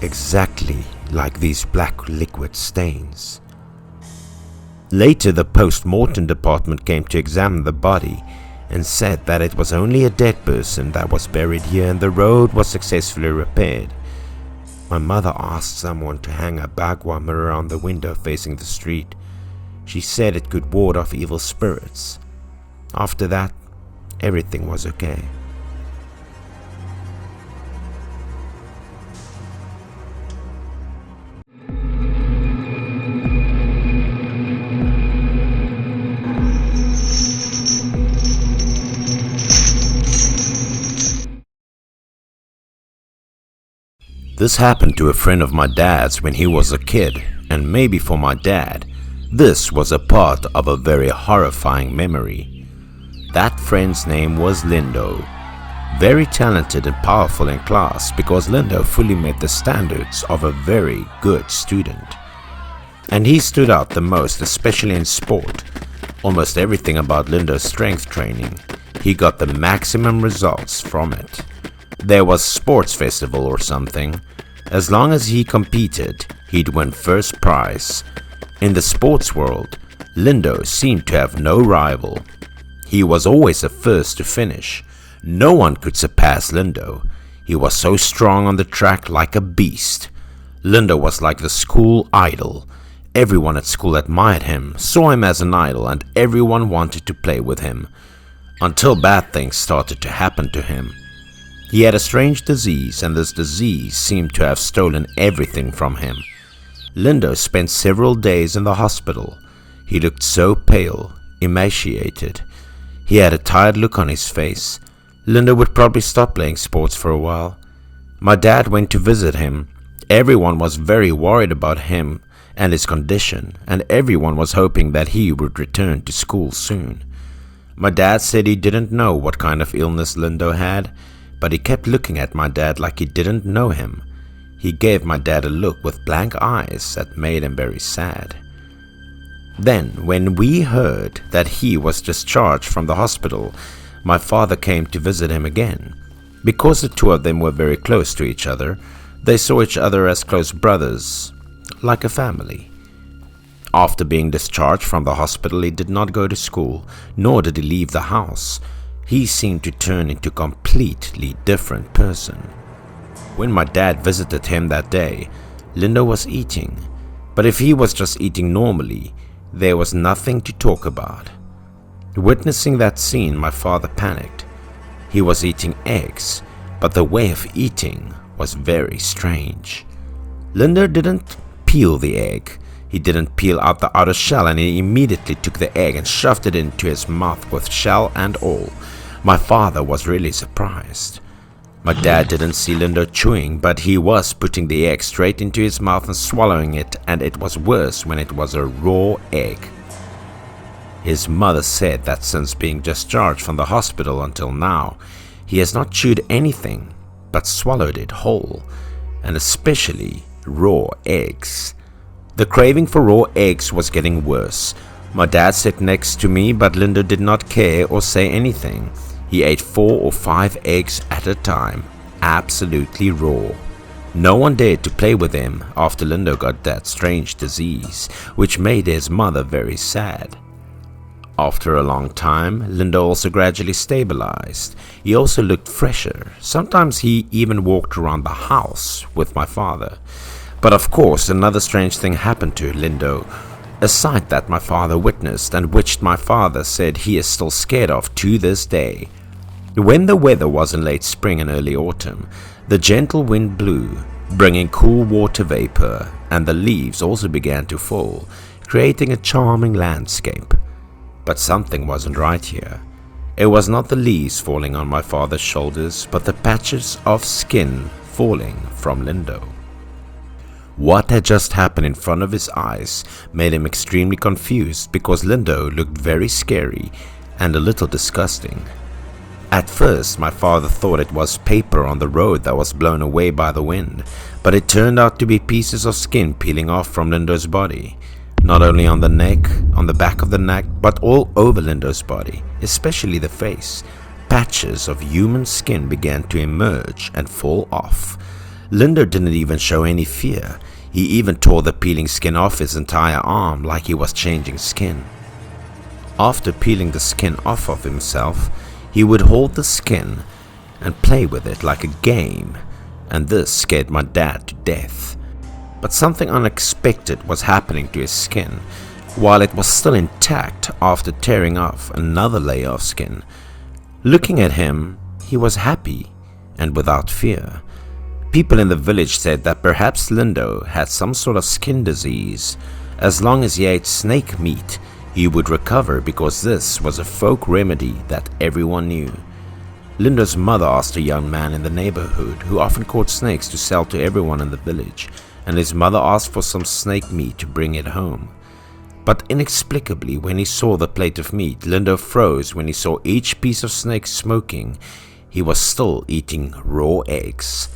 Exactly like these black liquid stains. Later, the post-mortem department came to examine the body and said that it was only a dead person that was buried here and the road was successfully repaired. My mother asked someone to hang a bagwam around the window facing the street. She said it could ward off evil spirits. After that, everything was okay. This happened to a friend of my dad's when he was a kid, and maybe for my dad, this was a part of a very horrifying memory. That friend's name was Lindo. Very talented and powerful in class because Lindo fully met the standards of a very good student. And he stood out the most, especially in sport. Almost everything about Lindo's strength training, he got the maximum results from it. There was sports festival or something. As long as he competed, he'd win first prize. In the sports world, Lindo seemed to have no rival. He was always the first to finish. No one could surpass Lindo. He was so strong on the track, like a beast. Lindo was like the school idol. Everyone at school admired him, saw him as an idol, and everyone wanted to play with him. Until bad things started to happen to him. He had a strange disease, and this disease seemed to have stolen everything from him. Lindo spent several days in the hospital. He looked so pale, emaciated. He had a tired look on his face. Lindo would probably stop playing sports for a while. My dad went to visit him. Everyone was very worried about him and his condition, and everyone was hoping that he would return to school soon. My dad said he didn't know what kind of illness Lindo had, but he kept looking at my dad like he didn't know him. He gave my dad a look with blank eyes that made him very sad. Then, when we heard that he was discharged from the hospital, my father came to visit him again. Because the two of them were very close to each other, they saw each other as close brothers, like a family. After being discharged from the hospital, he did not go to school, nor did he leave the house. He seemed to turn into a completely different person. When my dad visited him that day, Lindo was eating, but if he was just eating normally, there was nothing to talk about. Witnessing that scene, my father panicked. He was eating eggs, but the way of eating was very strange. Lindo didn't peel the egg. He didn't peel out the outer shell, and he immediately took the egg and shoved it into his mouth with shell and all. My father was really surprised. My dad didn't see Lindo chewing, but he was putting the egg straight into his mouth and swallowing it, and it was worse when it was a raw egg. His mother said that since being discharged from the hospital until now, he has not chewed anything but swallowed it whole, and especially raw eggs. The craving for raw eggs was getting worse. My dad sat next to me, but Lindo did not care or say anything. He ate 4 or 5 eggs at a time, absolutely raw. No one dared to play with him after Lindo got that strange disease, which made his mother very sad. After a long time, Lindo also gradually stabilized. He also looked fresher. Sometimes he even walked around the house with my father. But of course, another strange thing happened to Lindo, a sight that my father witnessed and which my father said he is still scared of to this day. When the weather was in late spring and early autumn, the gentle wind blew, bringing cool water vapor, and the leaves also began to fall, creating a charming landscape. But something wasn't right here. It was not the leaves falling on my father's shoulders, but the patches of skin falling from Lindo. What had just happened in front of his eyes made him extremely confused because Lindo looked very scary and a little disgusting. At first, my father thought it was paper on the road that was blown away by the wind, but it turned out to be pieces of skin peeling off from Lindo's body. not only on the neck, on the back of the neck, but all over Lindo's body, especially the face. Patches of human skin began to emerge and fall off. Lindo didn't even show any fear. He even tore the peeling skin off his entire arm like he was changing skin. After peeling the skin off of himself, he would hold the skin and play with it like a game, and this scared my dad to death. But something unexpected was happening to his skin while it was still intact after tearing off another layer of skin. Looking at him, he was happy and without fear. People in the village said that perhaps Lindo had some sort of skin disease. As long as he ate snake meat, he would recover because this was a folk remedy that everyone knew. Lindo's mother asked a young man in the neighborhood who often caught snakes to sell to everyone in the village, and his mother asked for some snake meat to bring it home. But inexplicably, when he saw the plate of meat, Lindo froze when he saw each piece of snake smoking. He was still eating raw eggs.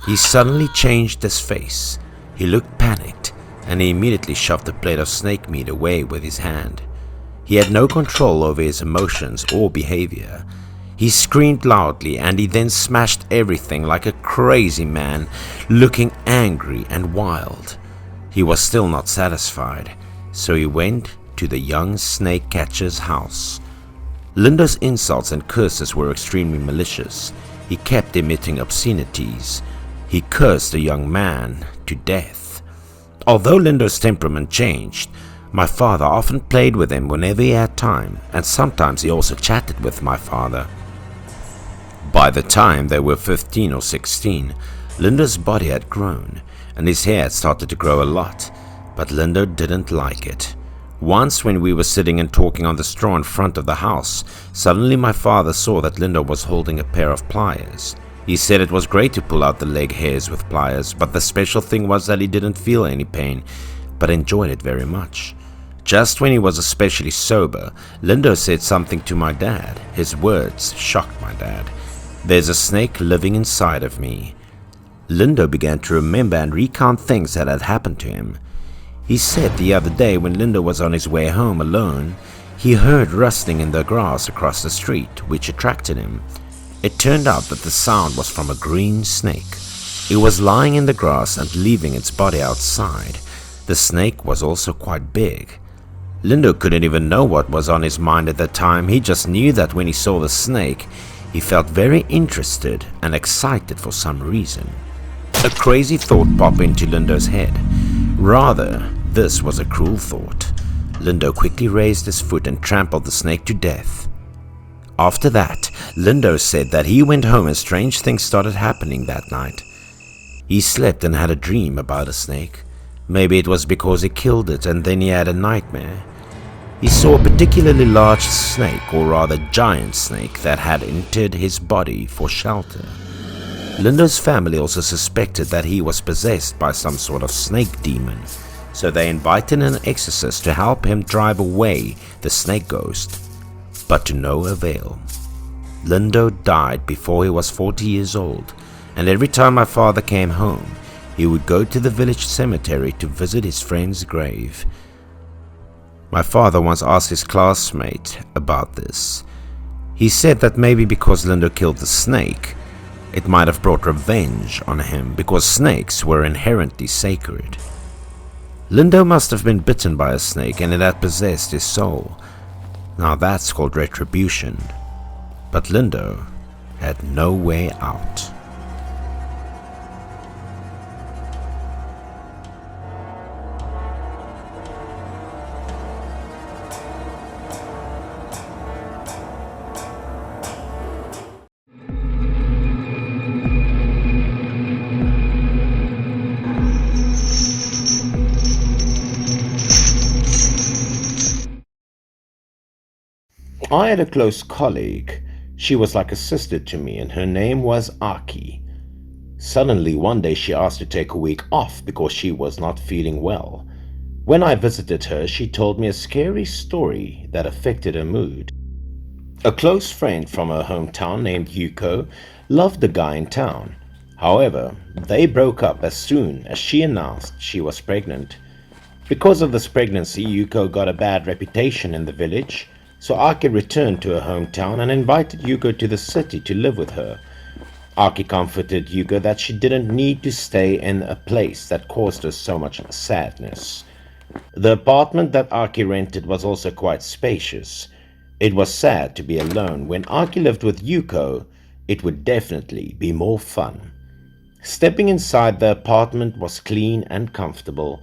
He suddenly changed his face. He looked panicked, and he immediately shoved the plate of snake meat away with his hand. He had no control over his emotions or behavior. He screamed loudly, and he then smashed everything like a crazy man, looking angry and wild. He was still not satisfied, so he went to the young snake catcher's house. Lindo's insults and curses were extremely malicious. He kept emitting obscenities. He cursed the young man to death. Although Lindo's temperament changed, my father often played with him whenever he had time, and sometimes he also chatted with my father. By the time they were 15 or 16, Lindo's body had grown, and his hair had started to grow a lot, but Lindo didn't like it. Once when we were sitting and talking on the straw in front of the house, suddenly my father saw that Lindo was holding a pair of pliers. He said it was great to pull out the leg hairs with pliers, but the special thing was that he didn't feel any pain, but enjoyed it very much. Just when he was especially sober, Lindo said something to my dad. His words shocked my dad. "There's a snake living inside of me." Lindo began to remember and recount things that had happened to him. He said the other day when Lindo was on his way home alone, he heard rustling in the grass across the street, which attracted him. It turned out that the sound was from a green snake. It was lying in the grass and leaving its body outside. The snake was also quite big. Lindo couldn't even know what was on his mind at the time. He just knew that when he saw the snake, he felt very interested and excited for some reason. A crazy thought popped into Lindo's head. Rather, this was a cruel thought. Lindo quickly raised his foot and trampled the snake to death. After that, Lindo said that he went home and strange things started happening that night. He slept and had a dream about a snake. Maybe it was because he killed it and then he had a nightmare. He saw a particularly large snake, or rather giant snake, that had entered his body for shelter. Lindo's family also suspected that he was possessed by some sort of snake demon, so they invited an exorcist to help him drive away the snake ghost, but to no avail. Lindo died before he was 40 years old, and every time my father came home, he would go to the village cemetery to visit his friend's grave. My father once asked his classmate about this. He said that maybe because Lindo killed the snake, it might have brought revenge on him because snakes were inherently sacred. Lindo must have been bitten by a snake and it had possessed his soul. Now that's called retribution. But Lindo had no way out. I had a close colleague. She was like a sister to me, and her name was Aki. Suddenly, one day she asked to take a week off because she was not feeling well. When I visited her, she told me a scary story that affected her mood. A close friend from her hometown named Yuko loved the guy in town. However, they broke up as soon as she announced she was pregnant. Because of this pregnancy, Yuko got a bad reputation in the village, so Aki returned to her hometown and invited Yuko to the city to live with her. Aki comforted Yuko that she didn't need to stay in a place that caused her so much sadness. The apartment that Aki rented was also quite spacious. It was sad to be alone. When Aki lived with Yuko, it would definitely be more fun. Stepping inside the apartment was clean and comfortable.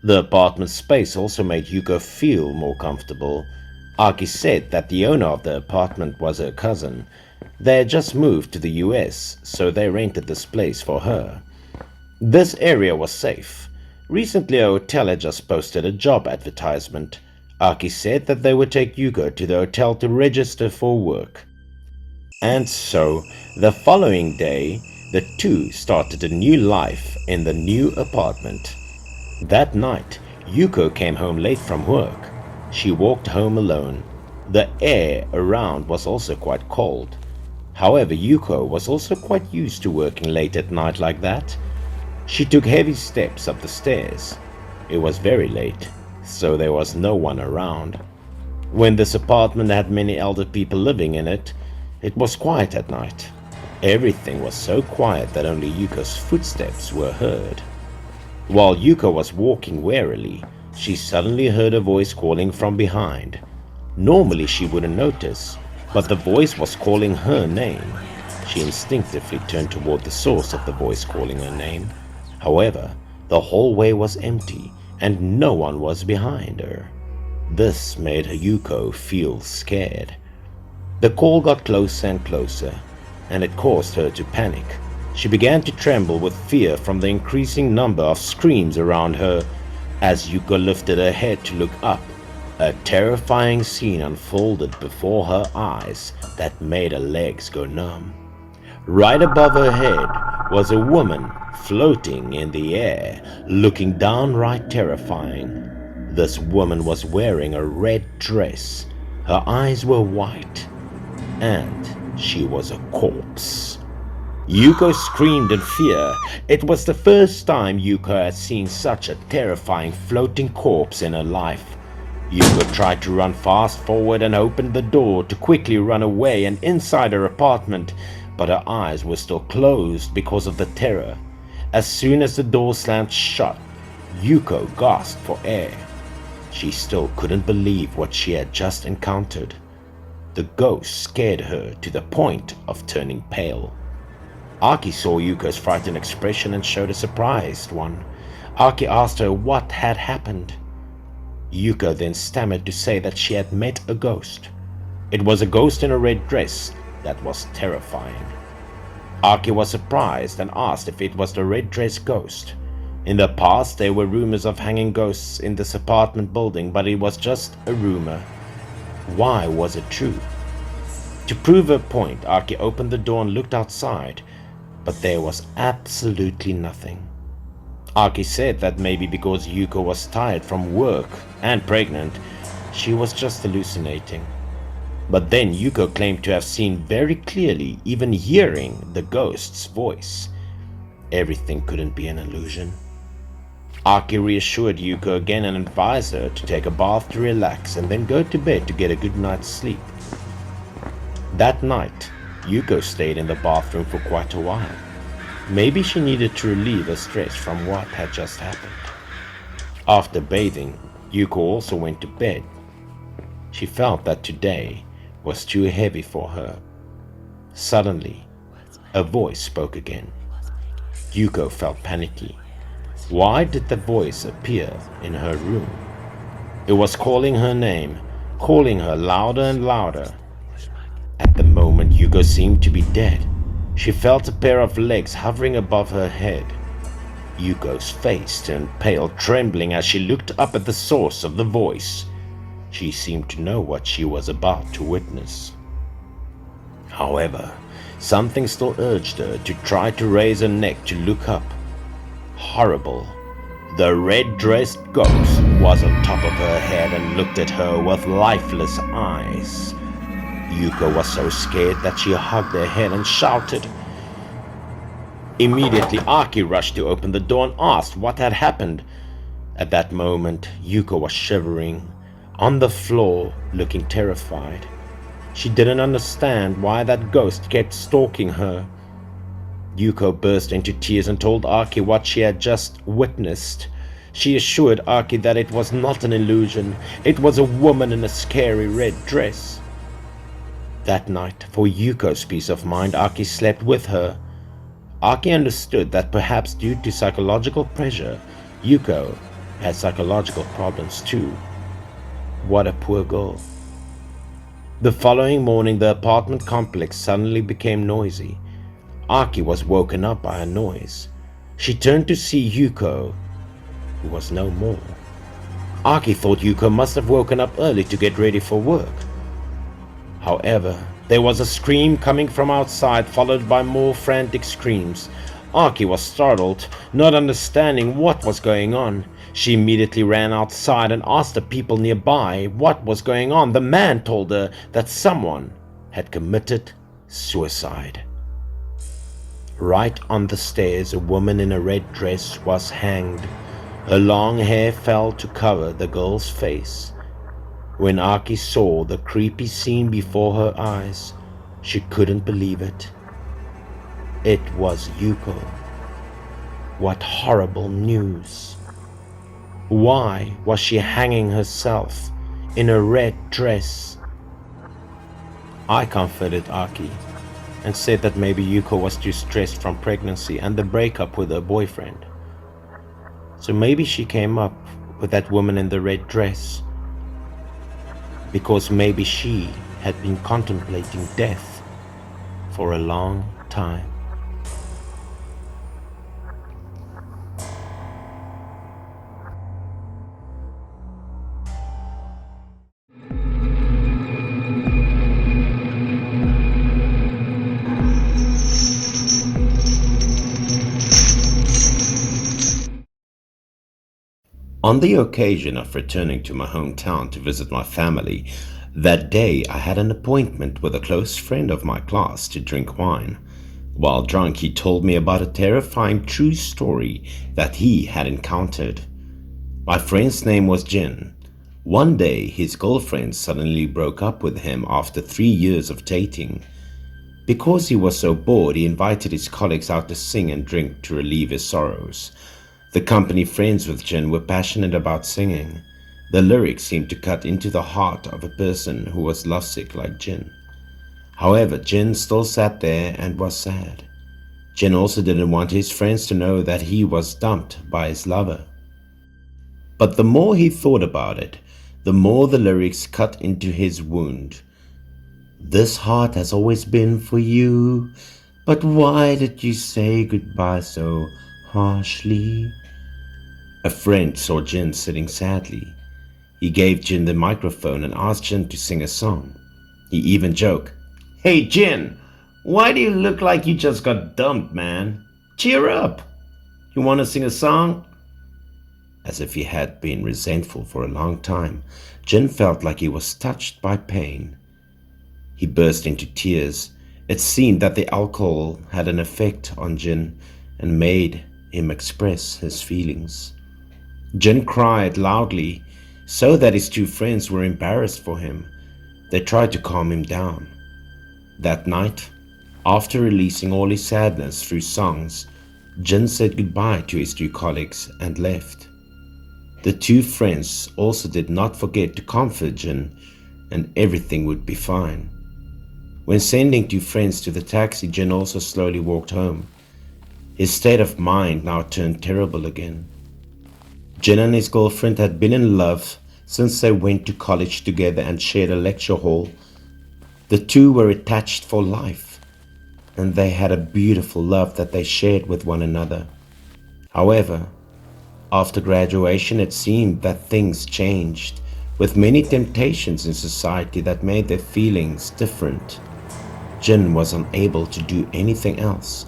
The apartment space also made Yuko feel more comfortable. Aki said that the owner of the apartment was her cousin. They had just moved to the US, so they rented this place for her. This area was safe. Recently, a hotel had just posted a job advertisement. Aki said that they would take Yuko to the hotel to register for work. And so, the following day, the two started a new life in the new apartment. That night, Yuko came home late from work. She walked home alone. The air around was also quite cold. However, Yuko was also quite used to working late at night like that. She took heavy steps up the stairs. It was very late, so there was no one around. When this apartment had many elder people living in it, it was quiet at night. Everything was so quiet that only Yuko's footsteps were heard. While Yuko was walking warily, she suddenly heard a voice calling from behind. Normally she wouldn't notice, but the voice was calling her name. She instinctively turned toward the source of the voice calling her name. However, the hallway was empty and no one was behind her. This made Yuko feel scared. The call got closer and closer, and it caused her to panic. She began to tremble with fear from the increasing number of screams around her. As Yuko lifted her head to look up, a terrifying scene unfolded before her eyes that made her legs go numb. Right above her head was a woman floating in the air, looking downright terrifying. This woman was wearing a red dress. Her eyes were white, and she was a corpse. Yuko screamed in fear. It was the first time Yuko had seen such a terrifying floating corpse in her life. Yuko tried to run fast forward and opened the door to quickly run away and inside her apartment, but her eyes were still closed because of the terror. As soon as the door slammed shut, Yuko gasped for air. She still couldn't believe what she had just encountered. The ghost scared her to the point of turning pale. Aki saw Yuko's frightened expression and showed a surprised one. Aki asked her what had happened. Yuko then stammered to say that she had met a ghost. It was a ghost in a red dress that was terrifying. Aki was surprised and asked if it was the red dress ghost. In the past, there were rumors of hanging ghosts in this apartment building, but it was just a rumor. Why was it true? To prove her point, Aki opened the door and looked outside, but there was absolutely nothing. Aki said that maybe because Yuko was tired from work and pregnant, she was just hallucinating. But then Yuko claimed to have seen very clearly, even hearing the ghost's voice. Everything couldn't be an illusion. Aki reassured Yuko again and advised her to take a bath to relax and then go to bed to get a good night's sleep. That night, Yuko stayed in the bathroom for quite a while. Maybe she needed to relieve her stress from what had just happened. After bathing, Yuko also went to bed. She felt that today was too heavy for her. Suddenly, a voice spoke again. Yuko felt panicky. Why did the voice appear in her room? It was calling her name, calling her louder and louder. At the moment, Yuko seemed to be dead. She felt a pair of legs hovering above her head. Yuko's face turned pale, trembling as she looked up at the source of the voice. She seemed to know what she was about to witness. However, something still urged her to try to raise her neck to look up. Horrible. The red-dressed ghost was on top of her head and looked at her with lifeless eyes. Yuko was so scared that she hugged her head and shouted. Immediately, Aki rushed to open the door and asked what had happened. At that moment, Yuko was shivering, on the floor, looking terrified. She didn't understand why that ghost kept stalking her. Yuko burst into tears and told Aki what she had just witnessed. She assured Aki that it was not an illusion, it was a woman in a scary red dress. That night, for Yuko's peace of mind, Aki slept with her. Aki understood that perhaps due to psychological pressure, Yuko had psychological problems too. What a poor girl. The following morning, the apartment complex suddenly became noisy. Aki was woken up by a noise. She turned to see Yuko, who was no more. Aki thought Yuko must have woken up early to get ready for work. However, there was a scream coming from outside, followed by more frantic screams. Aki was startled, not understanding what was going on. She immediately ran outside and asked the people nearby what was going on. The man told her that someone had committed suicide. Right on the stairs, a woman in a red dress was hanged. Her long hair fell to cover the girl's face. When Aki saw the creepy scene before her eyes, she couldn't believe it. It was Yuko. What horrible news! Why was she hanging herself in a red dress? I comforted Aki and said that maybe Yuko was too stressed from pregnancy and the breakup with her boyfriend. So maybe she came up with that woman in the red dress because maybe she had been contemplating death for a long time. On the occasion of returning to my hometown to visit my family, that day I had an appointment with a close friend of my class to drink wine. While drunk, he told me about a terrifying true story that he had encountered. My friend's name was Jin. One day, his girlfriend suddenly broke up with him after 3 years of dating. Because he was so bored, he invited his colleagues out to sing and drink to relieve his sorrows. The company friends with Jin were passionate about singing. The lyrics seemed to cut into the heart of a person who was lovesick like Jin. However, Jin still sat there and was sad. Jin also didn't want his friends to know that he was dumped by his lover. But the more he thought about it, the more the lyrics cut into his wound. This heart has always been for you, but why did you say goodbye so harshly? A friend saw Jin sitting sadly. He gave Jin the microphone and asked Jin to sing a song. He even joked, "Hey Jin, why do you look like you just got dumped, man? Cheer up! You want to sing a song?" As if he had been resentful for a long time, Jin felt like he was touched by pain. He burst into tears. It seemed that the alcohol had an effect on Jin and made him express his feelings. Jin cried loudly, so that his two friends were embarrassed for him. They tried to calm him down. That night, after releasing all his sadness through songs, Jin said goodbye to his two colleagues and left. The two friends also did not forget to comfort Jin, and everything would be fine. When sending two friends to the taxi, Jin also slowly walked home. His state of mind now turned terrible again. Jin and his girlfriend had been in love since they went to college together and shared a lecture hall. The two were attached for life, and they had a beautiful love that they shared with one another. However, after graduation, it seemed that things changed, with many temptations in society that made their feelings different. Jin was unable to do anything else.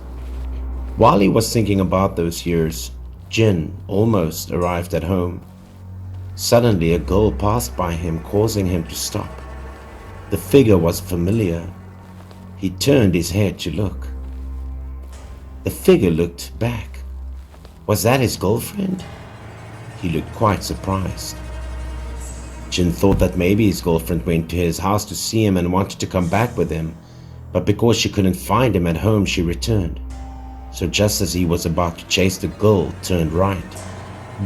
While he was thinking about those years, Jin almost arrived at home. Suddenly, a girl passed by him, causing him to stop. The figure was familiar. He turned his head to look. The figure looked back. Was that his girlfriend? He looked quite surprised. Jin thought that maybe his girlfriend went to his house to see him and wanted to come back with him, but because she couldn't find him at home, she returned. So just as he was about to chase the girl, turned right.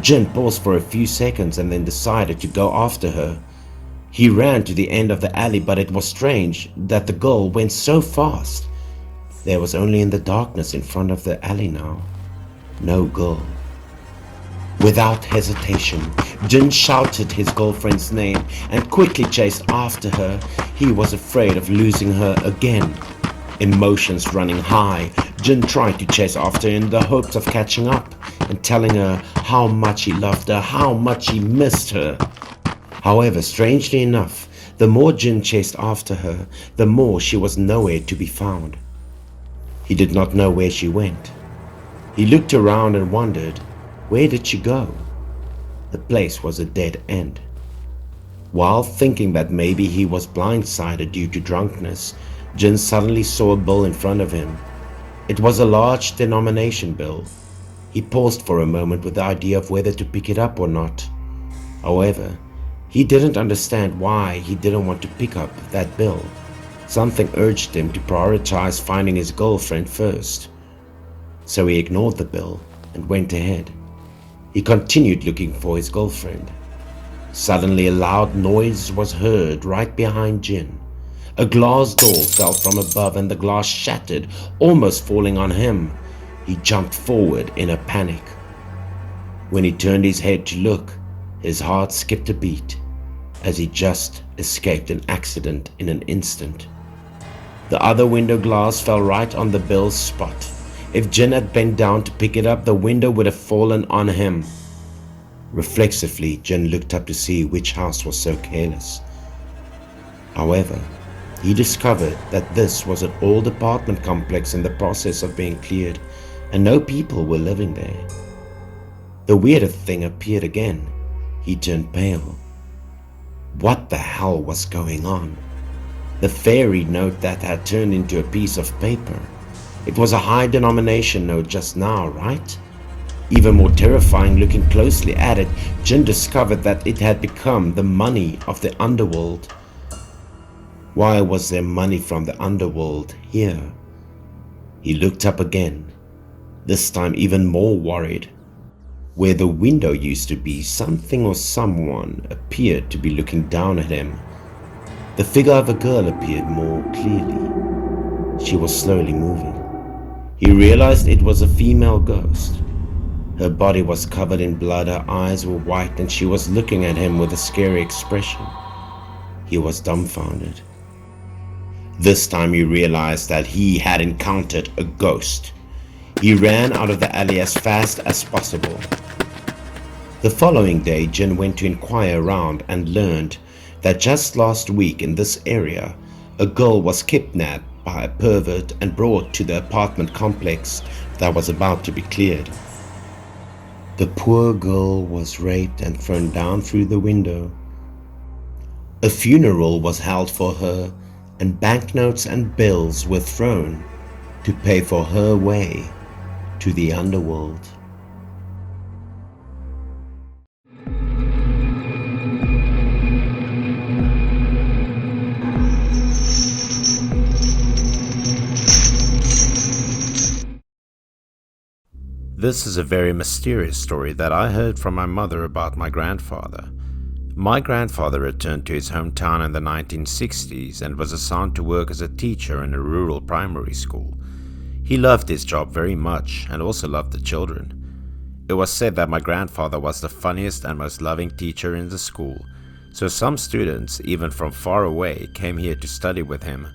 Jin paused for a few seconds and then decided to go after her. He ran to the end of the alley, but it was strange that the girl went so fast. There was only in the darkness in front of the alley now. No girl. Without hesitation, Jin shouted his girlfriend's name and quickly chased after her. He was afraid of losing her again. Emotions running high, Jin tried to chase after her in the hopes of catching up and telling her how much he loved her, how much he missed her. However, strangely enough, the more Jin chased after her, the more she was nowhere to be found. He did not know where she went. He looked around and wondered, where did she go? The place was a dead end. While thinking that maybe he was blindsided due to drunkenness, Jin suddenly saw a bill in front of him. It was a large denomination bill. He paused for a moment with the idea of whether to pick it up or not. However, he didn't understand why he didn't want to pick up that bill. Something urged him to prioritize finding his girlfriend first. So he ignored the bill and went ahead. He continued looking for his girlfriend. Suddenly a loud noise was heard right behind Jin. A glass door fell from above and the glass shattered, almost falling on him. He jumped forward in a panic. When he turned his head to look, his heart skipped a beat, as he just escaped an accident in an instant. The other window glass fell right on the bill's spot. If Jin had bent down to pick it up, the window would have fallen on him. Reflexively, Jin looked up to see which house was so careless. However, he discovered that this was an old apartment complex in the process of being cleared, and no people were living there. The weirder thing appeared again. He turned pale. What the hell was going on? The fairy note that had turned into a piece of paper. It was a high denomination note just now, right? Even more terrifying, looking closely at it, Jin discovered that it had become the money of the underworld. Why was there money from the underworld here? He looked up again, this time even more worried. Where the window used to be, something or someone appeared to be looking down at him. The figure of a girl appeared more clearly. She was slowly moving. He realized it was a female ghost. Her body was covered in blood, her eyes were white, and she was looking at him with a scary expression. He was dumbfounded. This time he realized that he had encountered a ghost. He ran out of the alley as fast as possible. The following day, Jin went to inquire around and learned that just last week in this area, a girl was kidnapped by a pervert and brought to the apartment complex that was about to be cleared. The poor girl was raped and thrown down through the window. A funeral was held for her, and banknotes and bills were thrown to pay for her way to the underworld. This is a very mysterious story that I heard from my mother about my grandfather. My grandfather returned to his hometown in the 1960s and was assigned to work as a teacher in a rural primary school. He loved his job very much and also loved the children. It was said that my grandfather was the funniest and most loving teacher in the school, so some students, even from far away, came here to study with him.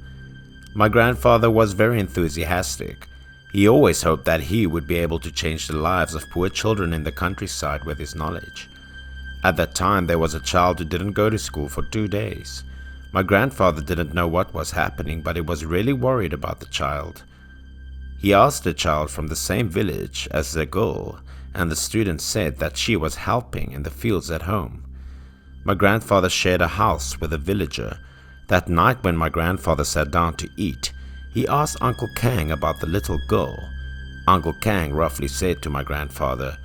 My grandfather was very enthusiastic. He always hoped that he would be able to change the lives of poor children in the countryside with his knowledge. At that time, there was a child who didn't go to school for 2 days. My grandfather didn't know what was happening, but he was really worried about the child. He asked the child from the same village as the girl, and the student said that she was helping in the fields at home. My grandfather shared a house with a villager. That night when my grandfather sat down to eat, he asked Uncle Kang about the little girl. Uncle Kang roughly said to my grandfather,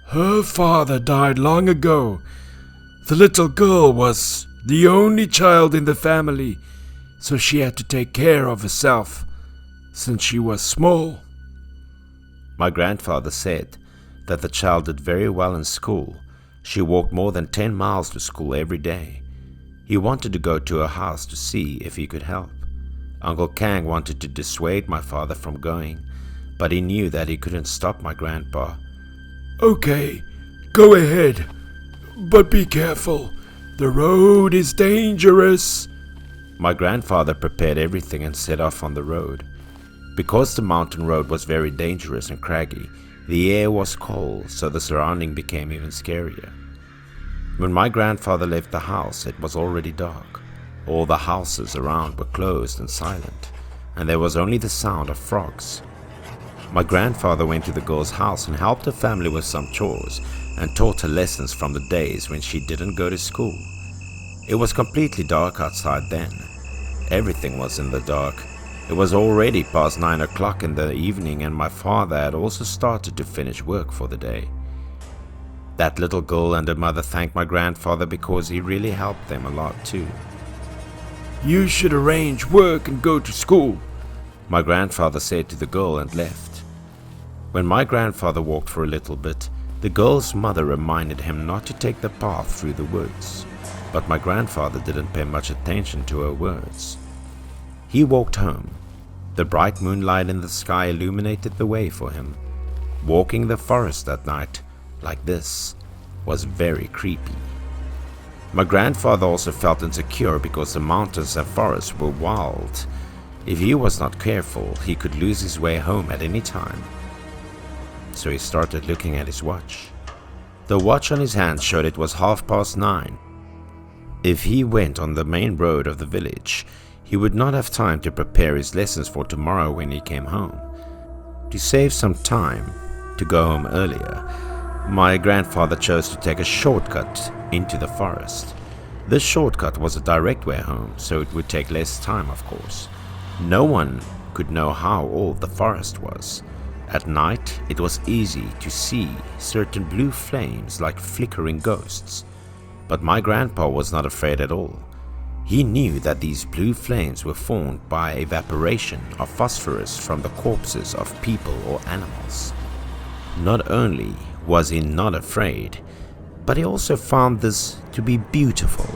Her father died long ago. The little girl was the only child in the family, so she had to take care of herself since she was small. My grandfather said that the child did very well in school. She walked more than 10 miles to school every day. He wanted to go to her house to see if he could help. Uncle Kang wanted to dissuade my father from going, but he knew that he couldn't stop my grandpa. Okay, go ahead, but be careful. The road is dangerous. My grandfather prepared everything and set off on the road. Because the mountain road was very dangerous and craggy, the air was cold, so the surrounding became even scarier. When my grandfather left the house, it was already dark. All the houses around were closed and silent, and there was only the sound of frogs. My grandfather went to the girl's house and helped her family with some chores and taught her lessons from the days when she didn't go to school. It was completely dark outside then. Everything was in the dark. It was already past 9 o'clock in the evening, and my father had also started to finish work for the day. That little girl and her mother thanked my grandfather because he really helped them a lot too. You should arrange work and go to school, my grandfather said to the girl and left. When my grandfather walked for a little bit, the girl's mother reminded him not to take the path through the woods, but my grandfather didn't pay much attention to her words. He walked home. The bright moonlight in the sky illuminated the way for him. Walking the forest at night, like this, was very creepy. My grandfather also felt insecure because the mountains and forests were wild. If he was not careful, he could lose his way home at any time. So he started looking at his watch. The watch on his hand showed it was 9:30. If he went on the main road of the village, he would not have time to prepare his lessons for tomorrow when he came home. To save some time, to go home earlier, my grandfather chose to take a shortcut into the forest. This shortcut was a direct way home, so it would take less time, of course. No one could know how old the forest was. At night, it was easy to see certain blue flames like flickering ghosts. But my grandpa was not afraid at all. He knew that these blue flames were formed by evaporation of phosphorus from the corpses of people or animals. Not only was he not afraid, but he also found this to be beautiful,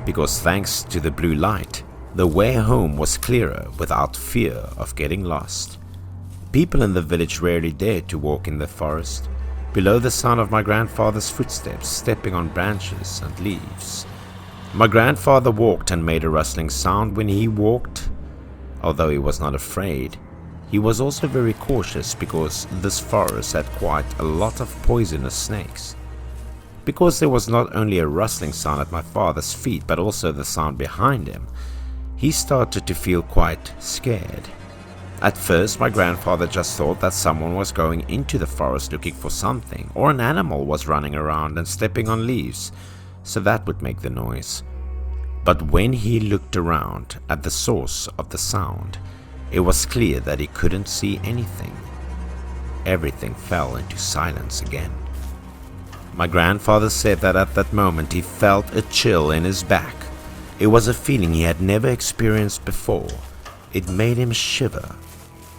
because thanks to the blue light, the way home was clearer without fear of getting lost. People in the village rarely dared to walk in the forest, below the sound of my grandfather's footsteps stepping on branches and leaves. My grandfather walked and made a rustling sound when he walked. Although he was not afraid, he was also very cautious because this forest had quite a lot of poisonous snakes. Because there was not only a rustling sound at my father's feet but also the sound behind him, he started to feel quite scared. At first, my grandfather just thought that someone was going into the forest looking for something, or an animal was running around and stepping on leaves, so that would make the noise. But when he looked around at the source of the sound, it was clear that he couldn't see anything. Everything fell into silence again. My grandfather said that at that moment he felt a chill in his back. It was a feeling he had never experienced before. It made him shiver.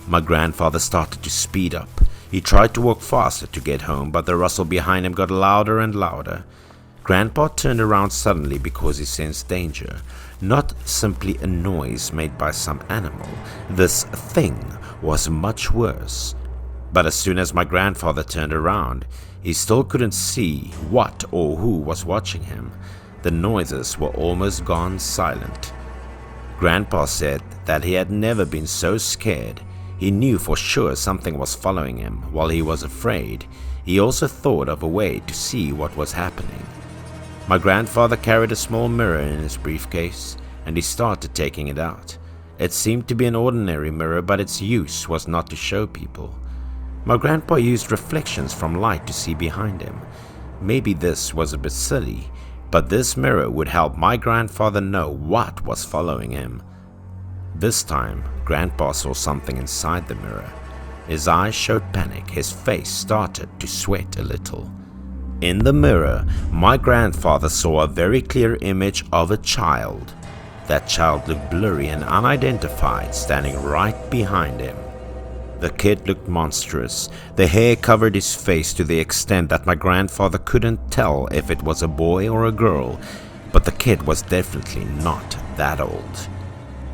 My grandfather started to speed up. He tried to walk faster to get home, but the rustle behind him got louder and louder. Grandpa turned around suddenly because he sensed danger, not simply a noise made by some animal. This thing was much worse. But as soon as my grandfather turned around, he still couldn't see what or who was watching him. The noises were almost gone silent. Grandpa said that he had never been so scared. He knew for sure something was following him. While he was afraid, he also thought of a way to see what was happening. My grandfather carried a small mirror in his briefcase, and he started taking it out. It seemed to be an ordinary mirror, but its use was not to show people. My grandpa used reflections from light to see behind him. Maybe this was a bit silly, but this mirror would help my grandfather know what was following him. This time, Grandpa saw something inside the mirror. His eyes showed panic. His face started to sweat a little. In the mirror, my grandfather saw a very clear image of a child. That child looked blurry and unidentified, standing right behind him. The kid looked monstrous. The hair covered his face to the extent that my grandfather couldn't tell if it was a boy or a girl, but the kid was definitely not that old.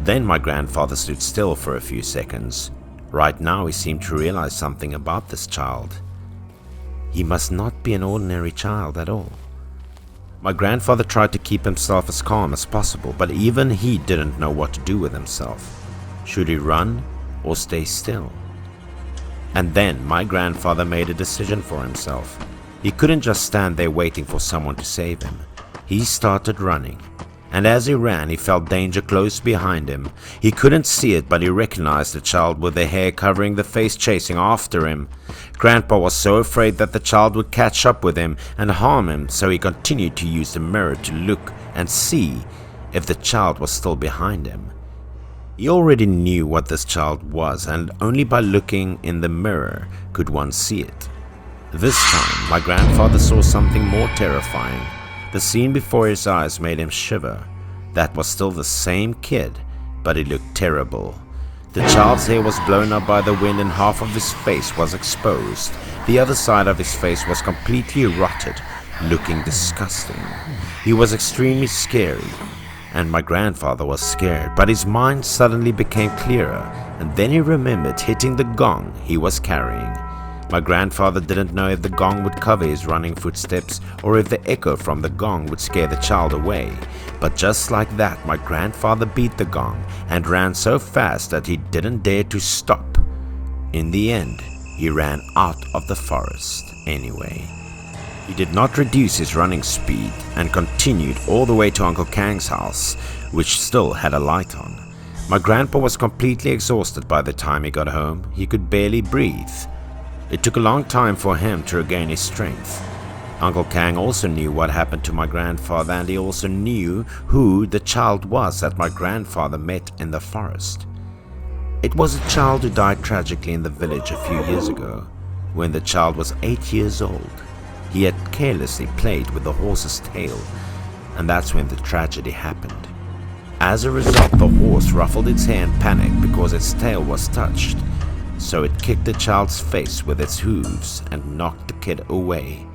Then my grandfather stood still for a few seconds. Right now he seemed to realize something about this child. He must not be an ordinary child at all. My grandfather tried to keep himself as calm as possible, but even he didn't know what to do with himself. Should he run or stay still? And then my grandfather made a decision for himself. He couldn't just stand there waiting for someone to save him. He started running. And as he ran, he felt danger close behind him. He couldn't see it, but he recognized the child with the hair covering the face chasing after him. Grandpa was so afraid that the child would catch up with him and harm him, so he continued to use the mirror to look and see if the child was still behind him. He already knew what this child was, and only by looking in the mirror could one see it. This time, my grandfather saw something more terrifying. The scene before his eyes made him shiver. That was still the same kid, but he looked terrible. The child's hair was blown up by the wind and half of his face was exposed. The other side of his face was completely rotted, looking disgusting. He was extremely scary, and my grandfather was scared, but his mind suddenly became clearer, and then he remembered hitting the gong he was carrying. My grandfather didn't know if the gong would cover his running footsteps or if the echo from the gong would scare the child away. But just like that, my grandfather beat the gong and ran so fast that he didn't dare to stop. In the end, he ran out of the forest anyway. He did not reduce his running speed and continued all the way to Uncle Kang's house, which still had a light on. My grandpa was completely exhausted by the time he got home. He could barely breathe. It took a long time for him to regain his strength. Uncle Kang also knew what happened to my grandfather, and he also knew who the child was that my grandfather met in the forest. It was a child who died tragically in the village a few years ago. When the child was 8 years old, he had carelessly played with the horse's tail, and that's when the tragedy happened. As a result, the horse ruffled its hair and panicked because its tail was touched. So it kicked the child's face with its hooves and knocked the kid away.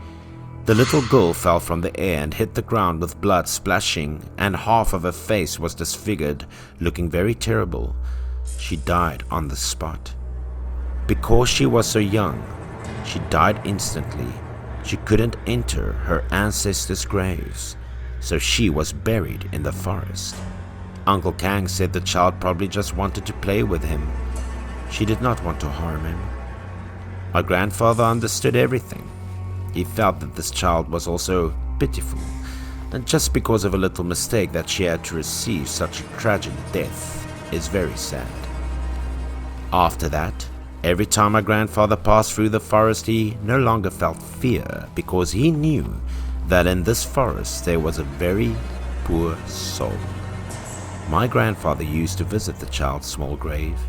The little girl fell from the air and hit the ground with blood splashing, and half of her face was disfigured, looking very terrible. She died on the spot. Because she was so young, she died instantly. She couldn't enter her ancestors' graves, so she was buried in the forest. Uncle Kang said the child probably just wanted to play with him. She did not want to harm him. My grandfather understood everything. He felt that this child was also pitiful, and just because of a little mistake that she had to receive such a tragic death is very sad. After that, every time my grandfather passed through the forest, he no longer felt fear because he knew that in this forest there was a very poor soul. My grandfather used to visit the child's small grave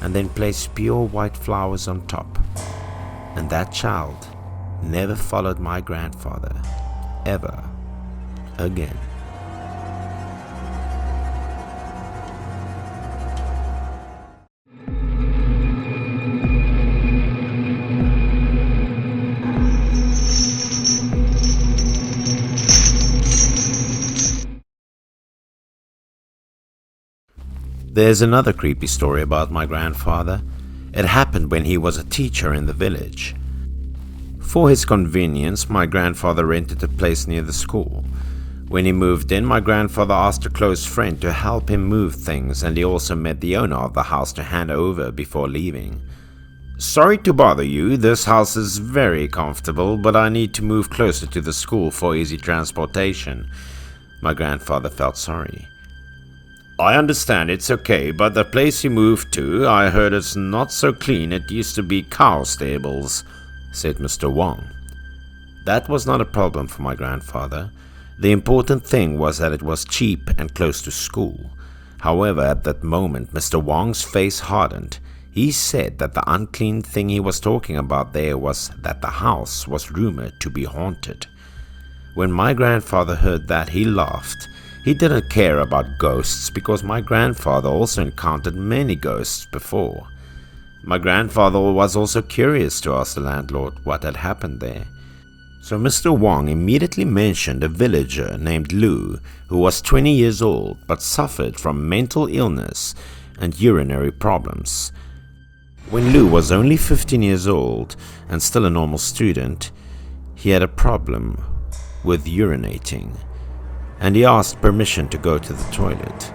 and then place pure white flowers on top. And that child never followed my grandfather ever again. There's another creepy story about my grandfather. It happened when he was a teacher in the village. For his convenience, my grandfather rented a place near the school. When he moved in, my grandfather asked a close friend to help him move things, and he also met the owner of the house to hand over before leaving. "Sorry to bother you, this house is very comfortable, but I need to move closer to the school for easy transportation." My grandfather felt sorry. "I understand, it's okay, but the place you moved to, I heard it's not so clean. It used to be cow stables," said Mr. Wong. That was not a problem for my grandfather. The important thing was that it was cheap and close to school. However, at that moment, Mr. Wong's face hardened. He said that the unclean thing he was talking about there was that the house was rumored to be haunted. When my grandfather heard that, he laughed. He didn't care about ghosts because my grandfather also encountered many ghosts before. My grandfather was also curious to ask the landlord what had happened there. So Mr. Wong immediately mentioned a villager named Lu who was 20 years old but suffered from mental illness and urinary problems. When Lu was only 15 years old and still a normal student, he had a problem with urinating, and he asked permission to go to the toilet.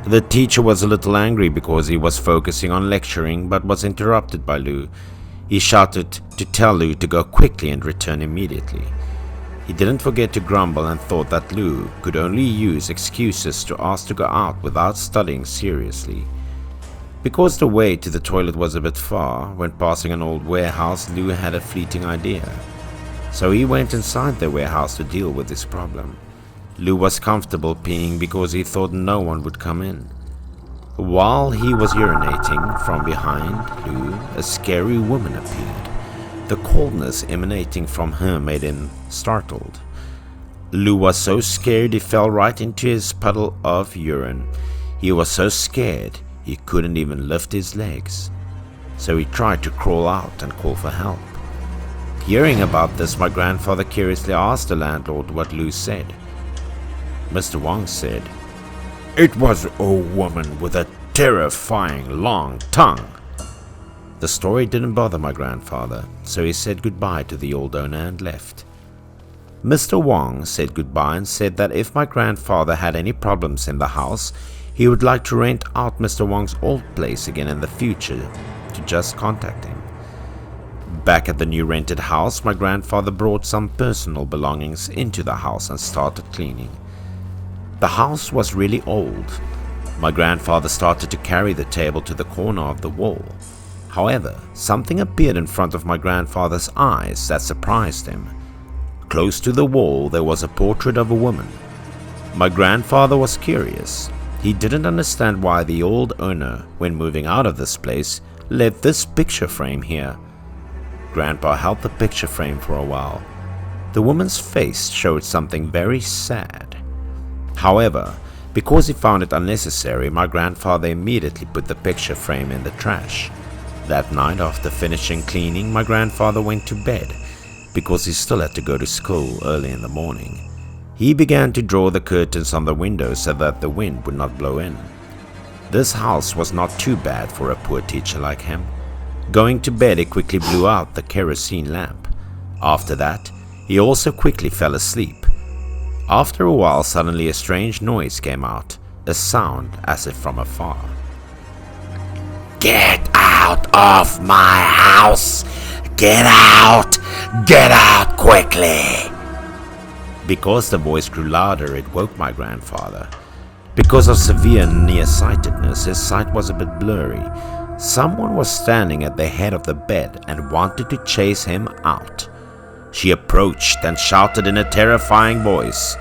The teacher was a little angry because he was focusing on lecturing but was interrupted by Lu. He shouted to tell Lu to go quickly and return immediately. He didn't forget to grumble and thought that Lu could only use excuses to ask to go out without studying seriously. Because the way to the toilet was a bit far, when passing an old warehouse, Lu had a fleeting idea. So he went inside the warehouse to deal with this problem. Lu was comfortable peeing because he thought no one would come in. While he was urinating, from behind Lu, a scary woman appeared. The coldness emanating from her made him startled. Lu was so scared he fell right into his puddle of urine. He was so scared he couldn't even lift his legs. So he tried to crawl out and call for help. Hearing about this, my grandfather curiously asked the landlord what Lu said. Mr. Wong said, "It was a woman with a terrifying long tongue." The story didn't bother my grandfather, so he said goodbye to the old owner and left. Mr. Wong said goodbye and said that if my grandfather had any problems in the house, he would like to rent out Mr. Wong's old place again in the future to just contact him. Back at the new rented house, my grandfather brought some personal belongings into the house and started cleaning. The house was really old. My grandfather started to carry the table to the corner of the wall. However, something appeared in front of my grandfather's eyes that surprised him. Close to the wall there was a portrait of a woman. My grandfather was curious. He didn't understand why the old owner, when moving out of this place, left this picture frame here. Grandpa held the picture frame for a while. The woman's face showed something very sad. However, because he found it unnecessary, my grandfather immediately put the picture frame in the trash. That night, after finishing cleaning, my grandfather went to bed because he still had to go to school early in the morning. He began to draw the curtains on the windows so that the wind would not blow in. This house was not too bad for a poor teacher like him. Going to bed, he quickly blew out the kerosene lamp. After that, he also quickly fell asleep. After a while, suddenly a strange noise came out, a sound as if from afar. "Get out of my house! Get out! Get out quickly!" Because the voice grew louder, it woke my grandfather. Because of severe nearsightedness, his sight was a bit blurry. Someone was standing at the head of the bed and wanted to chase him out. She approached and shouted in a terrifying voice.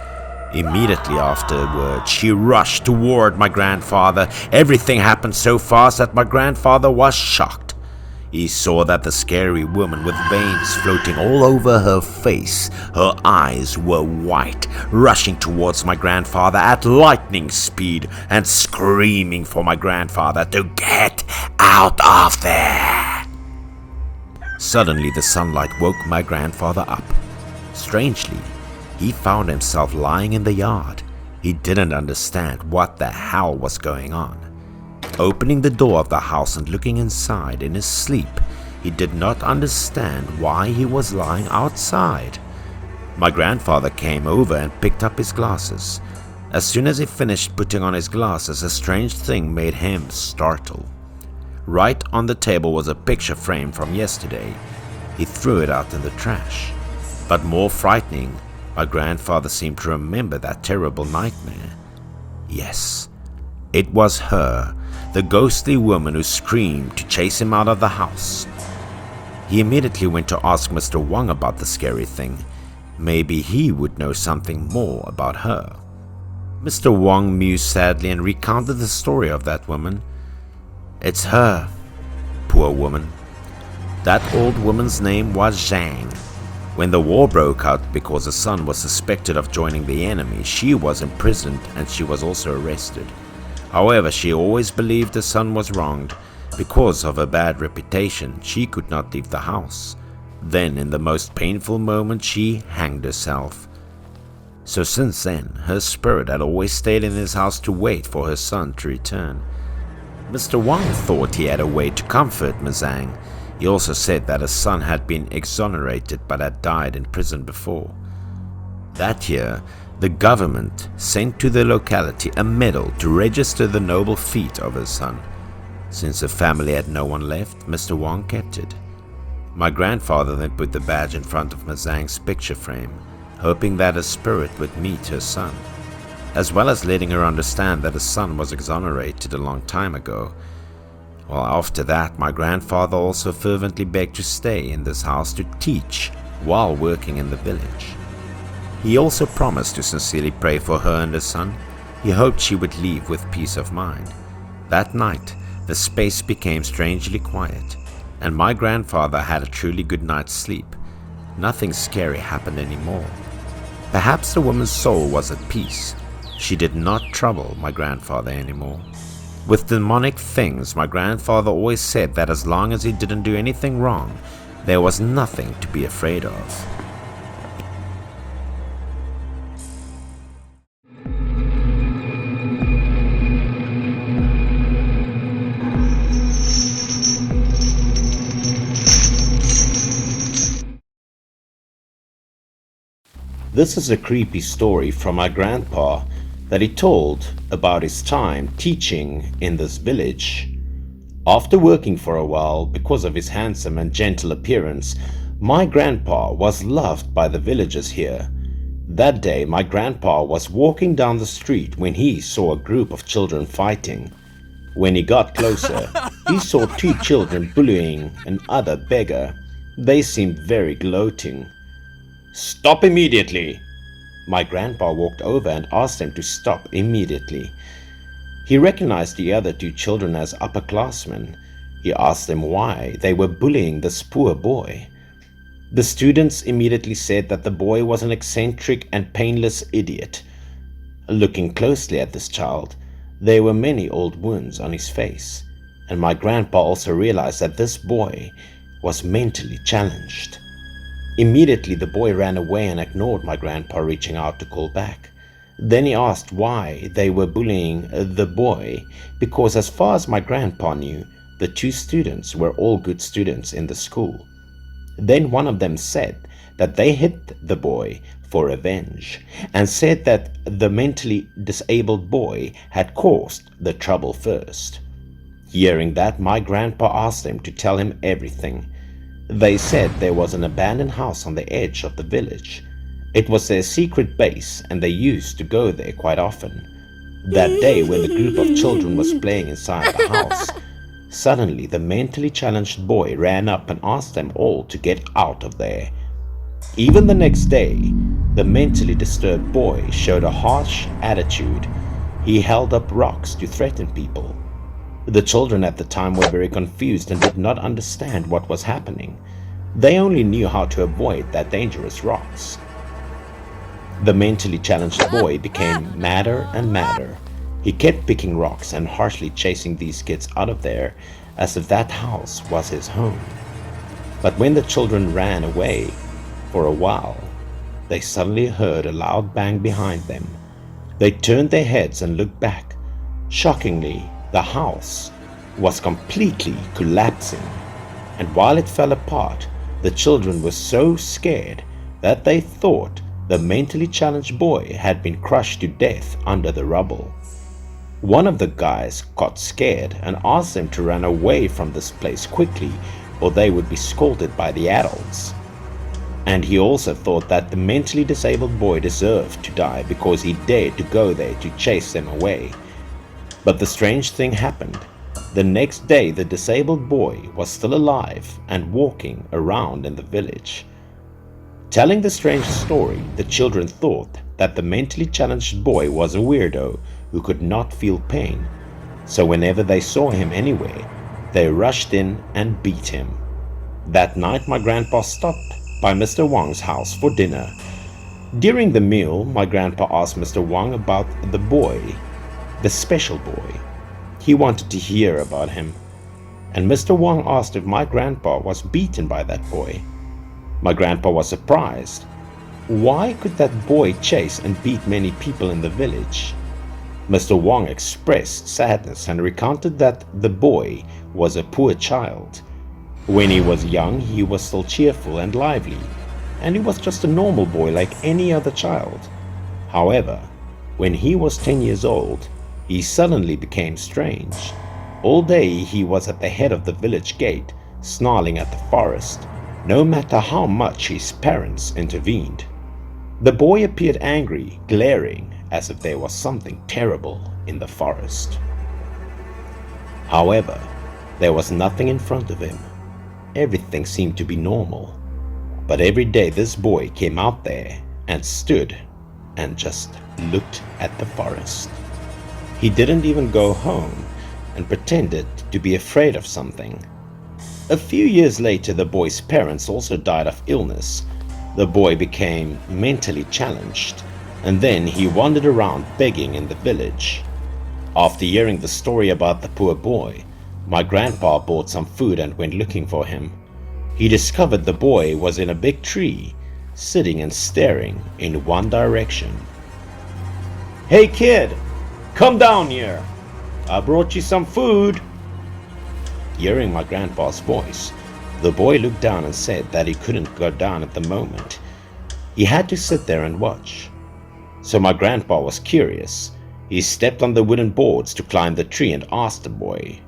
Immediately afterwards, she rushed toward my grandfather. Everything happened so fast that my grandfather was shocked. He saw that the scary woman with veins floating all over her face, her eyes were white, rushing towards my grandfather at lightning speed and screaming for my grandfather to get out of there. Suddenly the sunlight woke my grandfather up. Strangely, he found himself lying in the yard. He didn't understand what the hell was going on. Opening the door of the house and looking inside in his sleep, he did not understand why he was lying outside. My grandfather came over and picked up his glasses. As soon as he finished putting on his glasses, a strange thing made him startle. Right on the table was a picture frame from yesterday. He threw it out in the trash. But more frightening, my grandfather seemed to remember that terrible nightmare. Yes, it was her, the ghostly woman who screamed to chase him out of the house. He immediately went to ask Mr. Wong about the scary thing. Maybe he would know something more about her. Mr. Wong mused sadly and recounted the story of that woman. "It's her. poor woman. That old woman's name was Zhang. When the war broke out because the son was suspected of joining the enemy, she was imprisoned and she was also arrested. However, she always believed the son was wronged. Because of her bad reputation, she could not leave the house. Then, in the most painful moment, she hanged herself. So since then, her spirit had always stayed in his house to wait for her son to return. Mr. Wang thought he had a way to comfort Zhang. He also said that his son had been exonerated but had died in prison before. That year, the government sent to the locality a medal to register the noble feat of his son. Since the family had no one left, Mr. Wang kept it. My grandfather then put the badge in front of Zhang's picture frame, hoping that his spirit would meet her son, as well as letting her understand that his son was exonerated a long time ago. Well, after that, my grandfather also fervently begged to stay in this house to teach while working in the village. He also promised to sincerely pray for her and her son. He hoped she would leave with peace of mind. That night, the space became strangely quiet, and my grandfather had a truly good night's sleep. Nothing scary happened anymore. Perhaps the woman's soul was at peace. She did not trouble my grandfather anymore. With demonic things, my grandfather always said that as long as he didn't do anything wrong, there was nothing to be afraid of. This is a creepy story from my grandpa that he told about his time teaching in this village. After working for a while, because of his handsome and gentle appearance, my grandpa was loved by the villagers here. That day, my grandpa was walking down the street when he saw a group of children fighting. When he got closer, he saw two children bullying another beggar. They seemed very gloating. "Stop immediately!" My grandpa walked over and asked them to stop immediately. He recognized the other two children as upperclassmen. He asked them why they were bullying this poor boy. The students immediately said that the boy was an eccentric and painless idiot. Looking closely at this child, there were many old wounds on his face, and my grandpa also realized that this boy was mentally challenged. Immediately, the boy ran away and ignored my grandpa reaching out to call back. Then he asked why they were bullying the boy, because as far as my grandpa knew, the two students were all good students in the school. Then one of them said that they hit the boy for revenge, and said that the mentally disabled boy had caused the trouble first. Hearing that, my grandpa asked them to tell him everything. They said there was an abandoned house on the edge of the village. It was their secret base and they used to go there quite often. That day, when the group of children was playing inside the house, suddenly the mentally challenged boy ran up and asked them all to get out of there. Even the next day, the mentally disturbed boy showed a harsh attitude. He held up rocks to threaten people. The children at the time were very confused and did not understand what was happening. They only knew how to avoid that dangerous rocks. The mentally challenged boy became madder and madder. He kept picking rocks and harshly chasing these kids out of there as if that house was his home. But when the children ran away for a while, they suddenly heard a loud bang behind them. They turned their heads and looked back. Shockingly, the house was completely collapsing, and while it fell apart, the children were so scared that they thought the mentally challenged boy had been crushed to death under the rubble. One of the guys got scared and asked them to run away from this place quickly or they would be scolded by the adults. And he also thought that the mentally disabled boy deserved to die because he dared to go there to chase them away. But the strange thing happened. The next day, the disabled boy was still alive and walking around in the village. Telling the strange story, the children thought that the mentally challenged boy was a weirdo who could not feel pain. So whenever they saw him anywhere, They rushed in and beat him. That night, my grandpa stopped by Mr. Wang's house for dinner. During the meal, my grandpa asked Mr. Wang about the boy, the special boy. He wanted to hear about him, and Mr. Wang asked if my grandpa was beaten by that boy. My grandpa was surprised. Why could that boy chase and beat many people in the village? Mr. Wang expressed sadness and recounted that the boy was a poor child. When he was young, he was still cheerful and lively, and he was just a normal boy like any other child. However, when he was 10 years old, he suddenly became strange. All day he was at the head of the village gate, snarling at the forest, no matter how much his parents intervened. The boy appeared angry, glaring as if there was something terrible in the forest. However, there was nothing in front of him. Everything seemed to be normal. But every day this boy came out there and stood and just looked at the forest. He didn't even go home and pretended to be afraid of something. A few years later, the boy's parents also died of illness. The boy became mentally challenged, and then he wandered around begging in the village. After hearing the story about the poor boy, my grandpa bought some food and went looking for him. He discovered the boy was in a big tree, sitting and staring in one direction. "Hey kid, come down here. I brought you some food." Hearing my grandpa's voice, the boy looked down and said that he couldn't go down at the moment. He had to sit there and watch. So my grandpa was curious. He stepped on the wooden boards to climb the tree and asked the boy.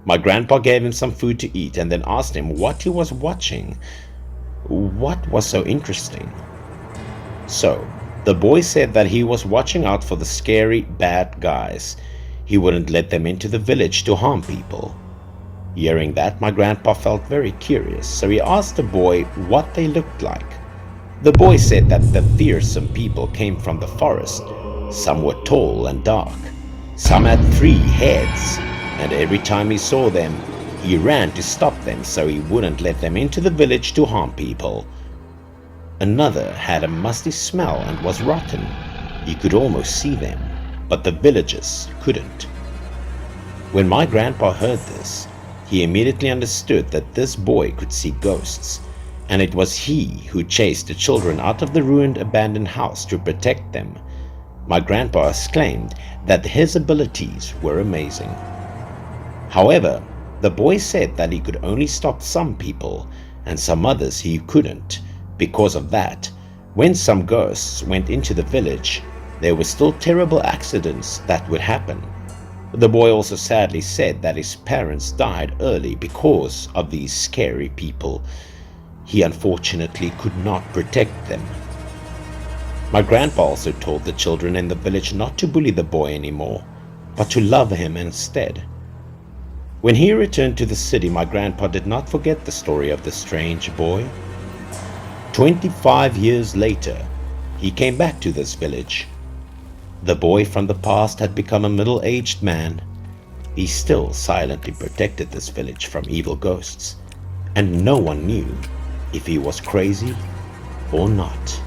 My grandpa gave him some food to eat and then asked him what he was watching. What was so interesting? So, the boy said that he was watching out for the scary, bad guys. He wouldn't let them into the village to harm people. Hearing that, my grandpa felt very curious, so he asked the boy what they looked like. The boy said that the fearsome people came from the forest. Some were tall and dark. Some had 3 heads, and every time he saw them, he ran to stop them so he wouldn't let them into the village to harm people. Another had a musty smell and was rotten. You could almost see them, but the villagers couldn't. When my grandpa heard this, he immediately understood that this boy could see ghosts, and it was he who chased the children out of the ruined abandoned house to protect them. My grandpa exclaimed that his abilities were amazing. However, the boy said that he could only stop some people, and some others he couldn't. Because of that, when some ghosts went into the village, there were still terrible accidents that would happen. The boy also sadly said that his parents died early because of these scary people. He unfortunately could not protect them. My grandpa also told the children in the village not to bully the boy anymore, but to love him instead. When he returned to the city, my grandpa did not forget the story of the strange boy. 25 years later, he came back to this village. The boy from the past had become a middle-aged man. He still silently protected this village from evil ghosts, and no one knew if he was crazy or not.